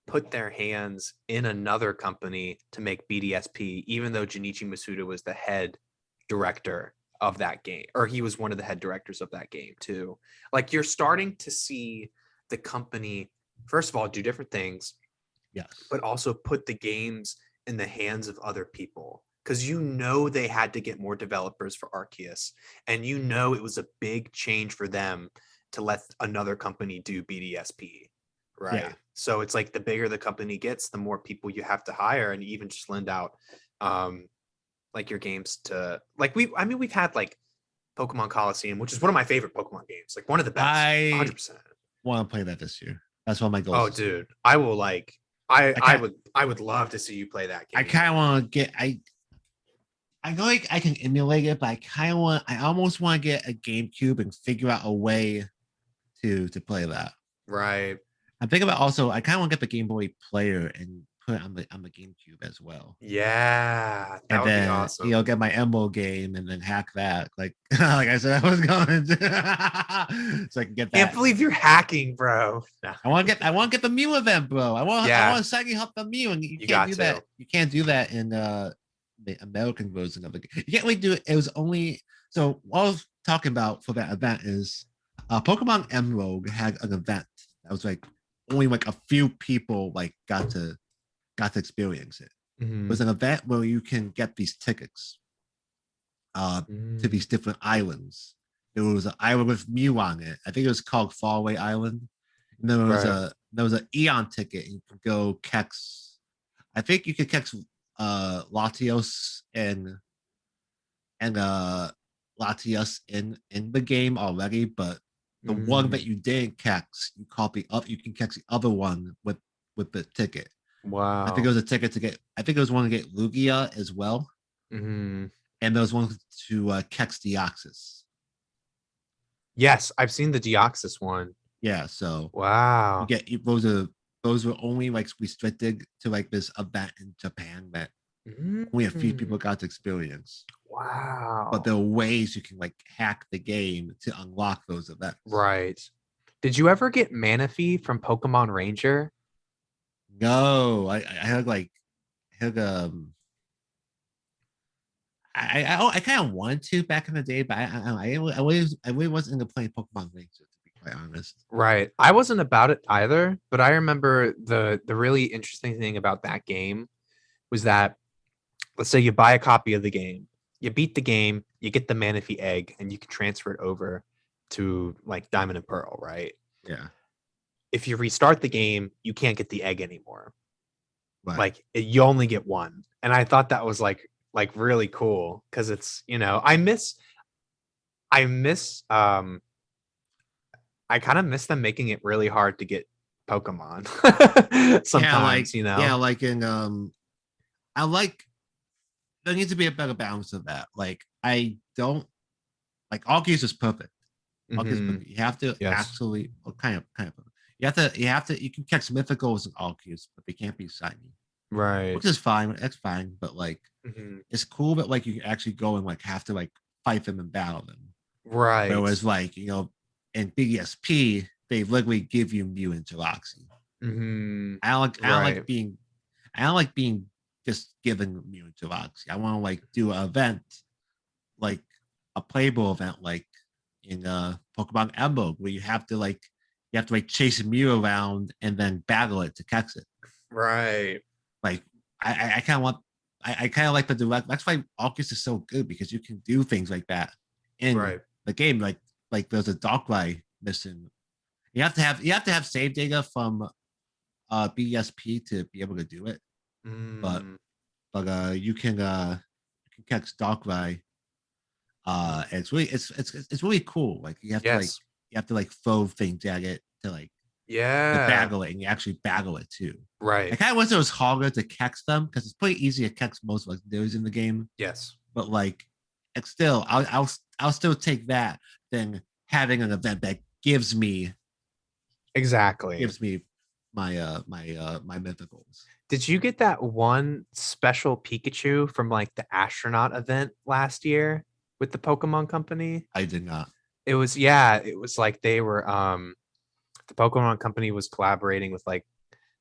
put their hands in another company to make BDSP, even though Junichi Masuda was the head director of that game, or he was one of the head directors of that game too. Like you're starting to see the company, first of all, do different things, yes, but also put the games in the hands of other people. Because you know they had to get more developers for Arceus, and you know it was a big change for them to let another company do BDSP, right? Yeah. So it's like the bigger the company gets, the more people you have to hire, and even just lend out like your games to like we've had like Pokemon Coliseum, which is one of my favorite Pokemon games, like one of the best. 100%. Want to play that this year. That's one of my goals. Oh, dude, I will like. I would love to see you play that game. I kind of want to get I know like I can emulate it, but I almost want to get a GameCube and figure out a way to play that. Right. I'm thinking about also I kind of want to get the Game Boy Player and put it on the GameCube as well. Yeah, that would be awesome. Get my Emerald game and then hack that. Like like I said, I was going to so I can get that. Can't believe you're hacking, bro. No. I want to get the Mew event, bro. I want to Saggy Hop the Mew, and you can't do that. You can't do that in the American version of the game. You can't really do it. It was only so what I was talking about for that event is Pokemon Emerald had an event that was like only like a few people like got to experience it. Mm-hmm. It was an event where you can get these tickets to these different islands. There was an island with Mew on it. I think it was called Faraway Island. And there was an Eon ticket. And you could go catch. I think you could catch Latios and Latios in the game already, but the one that you didn't catch, you can catch the other one with the ticket. Wow. I think it was a ticket to get. I think it was one to get Lugia as well. Mm-hmm. And there was one to catch Deoxys. Yes, I've seen the Deoxys one. Yeah, so wow. You get those were only like restricted to like this event in Japan that only a few people got to experience. Wow. But there are ways you can like hack the game to unlock those events. Right. Did you ever get Manaphy from Pokemon Ranger? No, I heard I kind of wanted to back in the day, but I really wasn't into playing Pokemon Ranger. quite honest. Right. I wasn't about it either, but I remember the really interesting thing about that game was that, let's say you buy a copy of the game, you beat the game, you get the Manaphy egg, and you can transfer it over to like Diamond and Pearl, right? Yeah. If you restart the game, you can't get the egg anymore. But Like you only get one. And I thought that was like really cool because it's, I kind of miss them making it really hard to get Pokemon sometimes, like in I like there needs to be a better balance of that. Like I don't like ARCEUS is perfect. ARCEUS is Mhm. perfect. You have to Yes. actually kind of perfect. You can catch mythicals in ARCEUS, but they can't be shiny. Right. Which is fine. That's fine. But like Mhm. it's cool, but like you can actually go and like have to like fight them and battle them. Right. Whereas like, in BSP, they literally give you Mew and Jirachi. Mhm. I don't like Right. being just given Mew and Jirachi. I want to like do an event, like a playable event, like in Pokemon Emerald, where you have to like chase a Mew around and then battle it to catch it. Right. Like I kind of want I kind of like the direct. That's why ARCEUS is so good because you can do things like that in Right. the game. Like there's a Darkrai mission. You have to have save data from BSP to be able to do it. But Mm. you can catch Darkrai. And it's really cool. Like Yes. you have to like throw things at it to Yeah. battle it, and you actually battle it too. I Right. kind of wish it was harder to catch them because it's pretty easy to catch most legendaries in the game. Yes. But like, it's still, I'll still take that than having an event that Exactly. gives me my mythicals. Did you get that one special Pikachu from like the astronaut event last year with the Pokemon company? I did not. It was like they were the Pokemon company was collaborating with like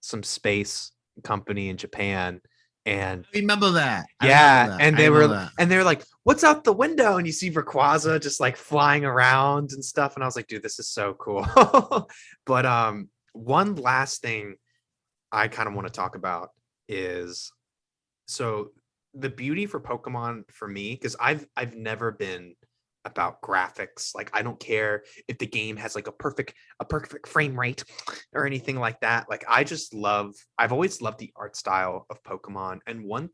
some space company in Japan, and I remember that. I remember yeah, that. and I they remember were that. and they're like, "What's out the window?" And you see Rayquaza just like flying around and stuff, and I was like, "Dude, this is so cool." But one last thing I kind of want to talk about is, so the beauty for Pokemon for me, because I've never been about graphics. Like I don't care if the game has like a perfect frame rate or anything like that. Like I've always loved the art style of Pokemon. And one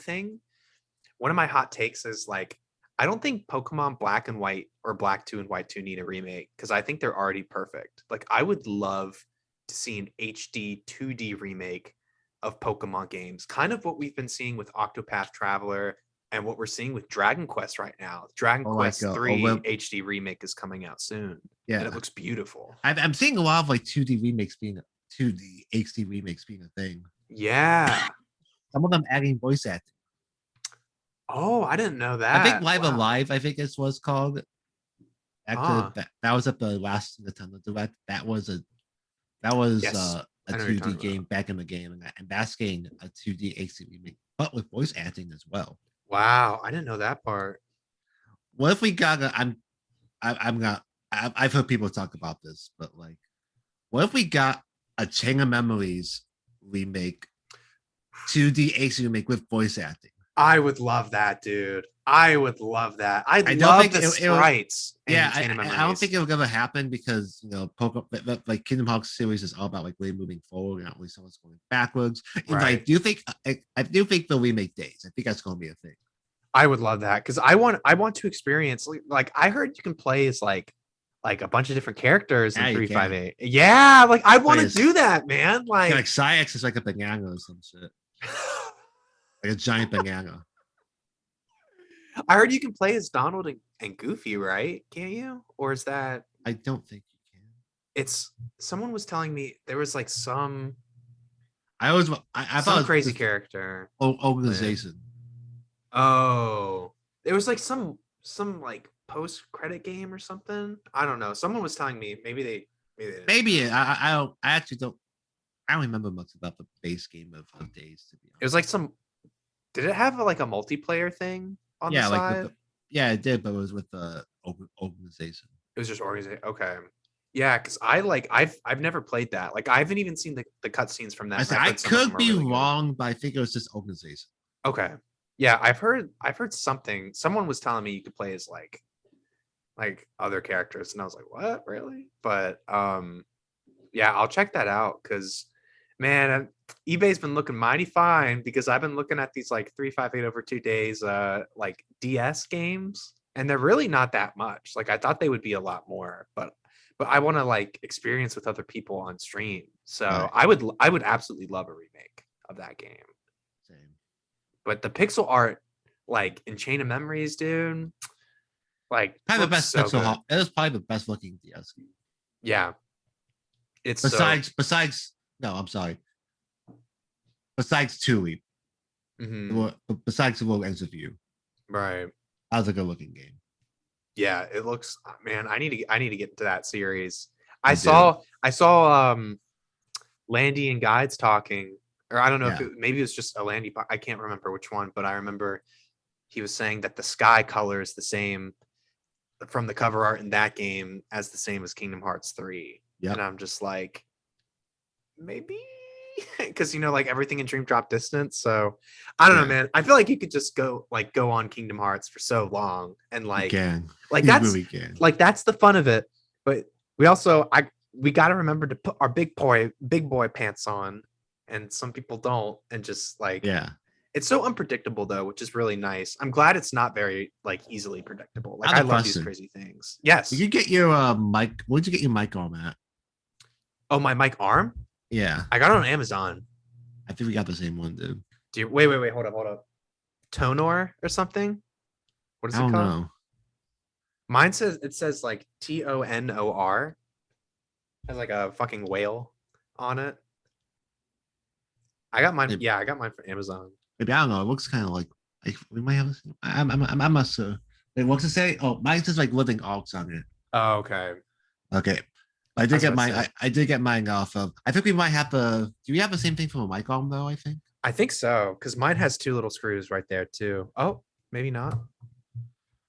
of my hot takes is like, I don't think Pokemon Black and White or Black 2 and White 2 need a remake because I think they're already perfect. Like I would love to see an HD 2D remake of Pokemon games, kind of what we've been seeing with Octopath Traveler and what we're seeing with Dragon Quest right now. Dragon Or like Quest or 3 web, HD remake is coming out soon, and it yeah. looks beautiful. I'm seeing a lot of like 2D remakes being 2D HD remakes being a thing. Yeah. Some of them adding voice acting. Oh, I didn't know I think that. Live Wow. Alive, I think it was called. Actually, Huh. that was at the last Nintendo Direct. That was Yes. a I know what you're 2D talking about. game back in the game, and that's getting a 2D HD remake, but with voice acting as well. Wow. I didn't know that part. What if we got? I'm not. I've heard people talk about this, but like, what if we got a Chain of Memories remake, 2D HD remake with voice acting? I would love that, dude. I would love that. I I don't love think the it'll. sprites Yeah, in Chain of I don't Memories. think it'll ever happen because like Kingdom Hearts series is all about like really moving forward, not really so much going backwards. And I Right. do think I do think they'll remake Days. I think that's going to be a thing. I would love that because I want to experience, like I heard you can play as like a bunch of different characters in Yeah, you can. 358. Yeah, like I want Play to as do that, man. like Like Cyx is like a banana or some shit, like a giant banana. I heard you can play as Donald and Goofy, right? Can't you? Or is that I don't think you can. it's someone was telling me there was like I some thought it was crazy this character. organization. Oh, there was like some like post credit game or something. I don't know. Someone was telling me maybe they didn't Maybe know. I actually don't. I don't remember much about the base game of Days, to be It was honest. like some. Did it have like a multiplayer thing on the Yeah, like with side? the yeah, it did, but it was with the organization. It was just organization. Okay. Yeah, because I've never played that. Like I haven't even seen the cutscenes from that. I And said I've I heard some of could them are be really good. wrong, but I think it was just open season. Okay. Yeah, I've heard something. Someone was telling me you could play as like other characters, and I was like, what, really? But yeah, I'll check that out because man, eBay's been looking mighty fine because I've been looking at these like 358 over 2 days like DS games, and they're really not that much. Like I thought they would be a lot more, but I want to like experience with other people on stream. So Right. I would absolutely love a remake of that game. Same. But the pixel art, like in Chain of Memories, dude, like Probably the looks best so pixel. good. It was probably the best looking DS game. Yeah, it's so. Besides, no, I'm sorry. Besides Tulip, Mhm, besides the world ends with you, right. that was a good looking game. Yeah, it looks. Man, I need to get into that series. I You do. saw Landy and Guides talking, or I don't know if Yeah. maybe it was just a Landy. I can't remember which one, but I remember he was saying that the sky color is the same from the cover art in that game as the same as Kingdom Hearts 3. And Yep. I'm just like, maybe because like everything in Dream Drop Distance. So I don't know, Yeah. man. I feel like you could just go on Kingdom Hearts for so long and You can. like You that's really can. like that's the fun of it. But we got to remember to put our big boy pants on, and some people don't, and just like Yeah. it's so unpredictable though, which is really nice. I'm glad it's not very like easily predictable. I Like have I a love these question. crazy things. Did Yes. you get your mic? Where'd you get your mic arm at? Oh, my mic arm? Yeah. I got it on Amazon. I think we got the same one, dude. Do you wait, hold up. Tonor or something? What is I it don't called? know. Mine says like TONOR. Has like a fucking whale on it. I got mine. Maybe, Yeah, I got mine from Amazon. maybe I don't know. It looks kind of like we might have. I must. Wait, what's it say? Oh, mine says like living alts on it. Oh, okay. Okay. I I did was get about to mine. say. I did get mine off of. I think we might have the. Do we have the same thing from a mic arm though? I think. I think so, because mine has two little screws right there too. Oh, maybe not.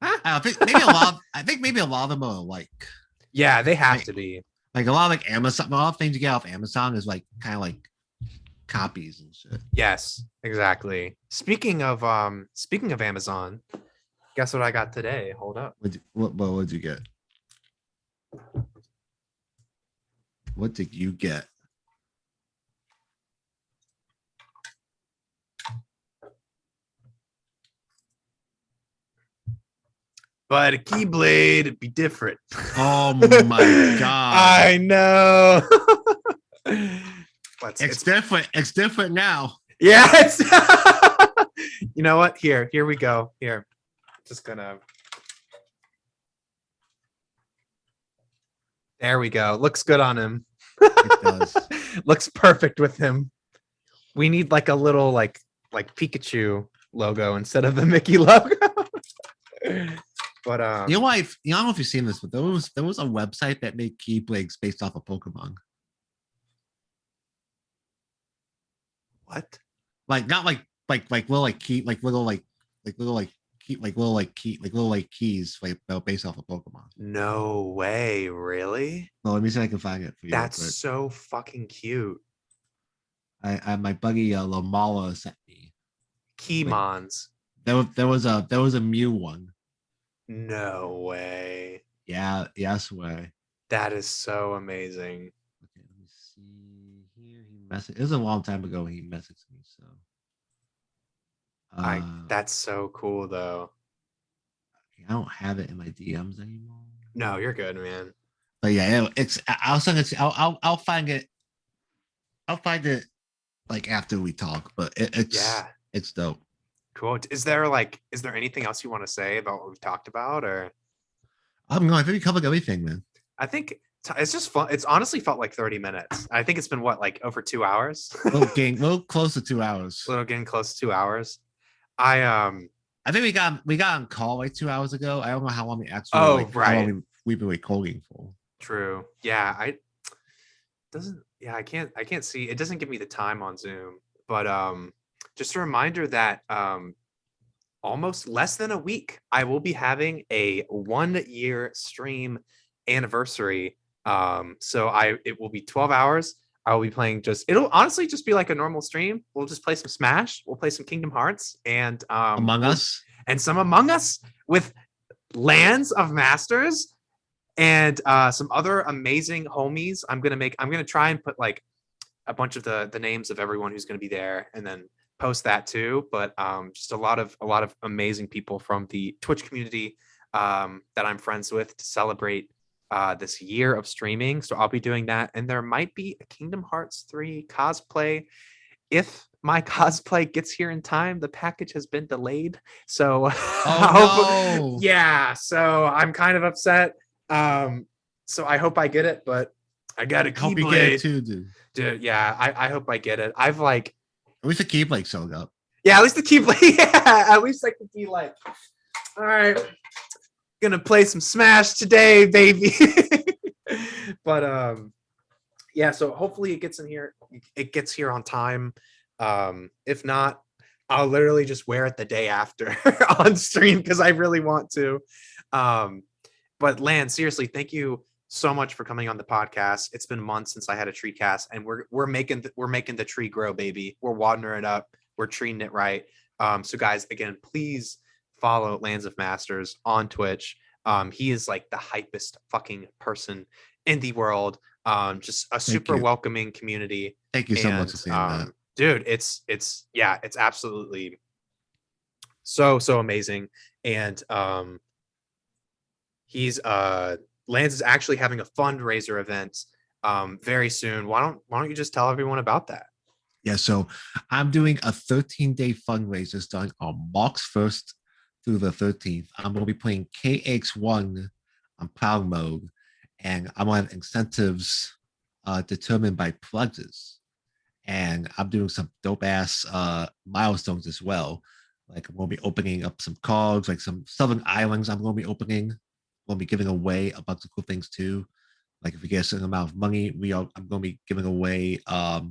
I think maybe a lot. I think maybe a lot of them are alike. Yeah, they have Like, to be. like a lot of like Amazon. A lot of things you get off Amazon is like kind of like copies and shit. Yes, exactly. Speaking of Amazon, guess what I got today? Hold up. What would you get? What did you get? But a keyblade, it'd be different. Oh my god! I know. It's different. It's different now. Yes. You know what? Here we go. Here. Just gonna. There we go. Looks good on him. It does. Looks perfect with him. We need like a little like Pikachu logo instead of the Mickey logo. But You know why? You don't know if you've seen this, but there was a website that made keyblades based off of Pokemon. what? Like not like little like key like little like little like key like little like keys like based off of Pokemon. No way, really? Well, let me see if I can find it for you. That's But so fucking cute. I my buddy Lamala sent me. Like Keymons. there was a Mew one. No way. Yeah, yes way. That is so amazing. Okay, let me see here. He messaged. It was a long time ago. He messaged me. So, That's so cool though. I don't have it in my DMs anymore. No, you're good, man. But yeah, it's. I'll send it. I'll find it. I'll find it like after we talk. But Yeah. it's dope. Cool. Is there anything else you want to say about what we've talked about, or I'm going. I think we covered everything, man. I think it's just fun. It's honestly felt like 30 minutes. I think it's been what, like over 2 hours? We'll close to 2 hours. Little getting close to 2 hours. I think we got on call like 2 hours ago. I don't know how long we actually. Oh, like, right. How long we've been recording for. True. Yeah, I can't see. It doesn't give me the time on Zoom. But just a reminder that almost less than a week, I will be having a 1-year stream anniversary So it will be 12 hours. I will be playing it'll honestly just be like a normal stream. We'll just play some Smash, we'll play some Kingdom Hearts, and Among Us, and some Among Us with LanzOfMasters and some other amazing homies. I'm gonna try and put like a bunch of the names of everyone who's gonna be there, and then post that too. But just a lot of amazing people from the Twitch community that I'm friends with to celebrate this year of streaming. So I'll be doing that, and there might be a Kingdom Hearts 3 cosplay if my cosplay gets here in time. The package has been delayed, so no. yeah, so I'm kind of upset. So I hope I get it, but I got a Keyblade. Hope you get it too, dude. Yeah, I hope I get it. I've like, at least the Keyblade showed up. Yeah, at least the Keyblade. Yeah, at least I could be like, all right, gonna play some Smash today, baby. But yeah, so hopefully it gets in here. It gets here on time. If not, I'll literally just wear it the day after on stream because I really want to. But Lan, seriously, thank you so much for coming on the podcast. It's been months since I had a TreeCast, and we're making the tree grow, baby. We're watering it up. We're treating it right. So guys, again, please follow LanzOfMasters on Twitch. He is like the hypest fucking person in the world. Just a super welcoming community. Thank you so much for saying that. Dude, it's absolutely so amazing. And he's Lance is actually having a fundraiser event very soon. Why don't you just tell everyone about that? Yeah, so I'm doing a 13-day fundraiser starting on March 1st through the 13th. I'm going to be playing KX1 on Proud Mode, and I'm going to have incentives determined by pledges. And I'm doing some dope-ass milestones as well. Like I'm going to be opening up some cards, like some Southern Islands I'm going to be opening. I'm going to be giving away a bunch of cool things too. Like if we get a certain amount of money, I'm going to be giving away a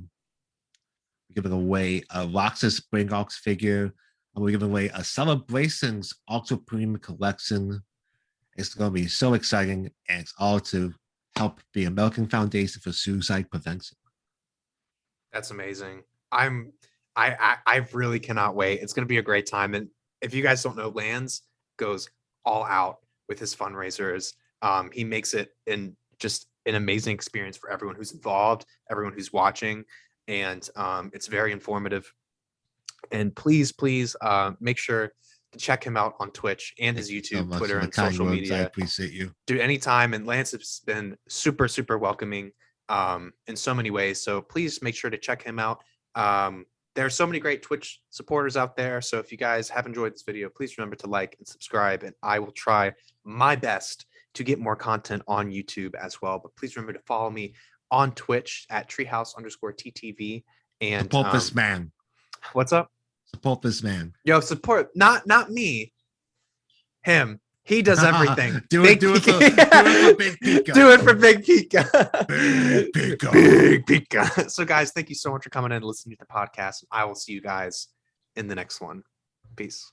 Roxas Spring Ox figure. I'm giving away a Celebrations Ultra Premium Collection. It's going to be so exciting, and it's all to help the American Foundation for Suicide Prevention. That's amazing. I really cannot wait. It's going to be a great time. And if you guys don't know, Lanz goes all out with his fundraisers. He makes it just an amazing experience for everyone who's involved, everyone who's watching. And it's very informative. And please make sure to check him out on Twitch and his YouTube, Twitter, and social media. I appreciate you. Dude, anytime. And Lance has been super welcoming in so many ways. So please make sure to check him out. There are so many great Twitch supporters out there. So if you guys have enjoyed this video, please remember to like and subscribe. And I will try my best to get more content on YouTube as well. But please remember to follow me on Twitch at treehouse_TTV. And support this man. What's up? Support this man. Yo, support not me. Him. He does everything. do it for Big Pika. Do it for Big Pika. Big Pika. Big Pika. So guys, thank you so much for coming in and listening to the podcast. I will see you guys in the next one. Peace.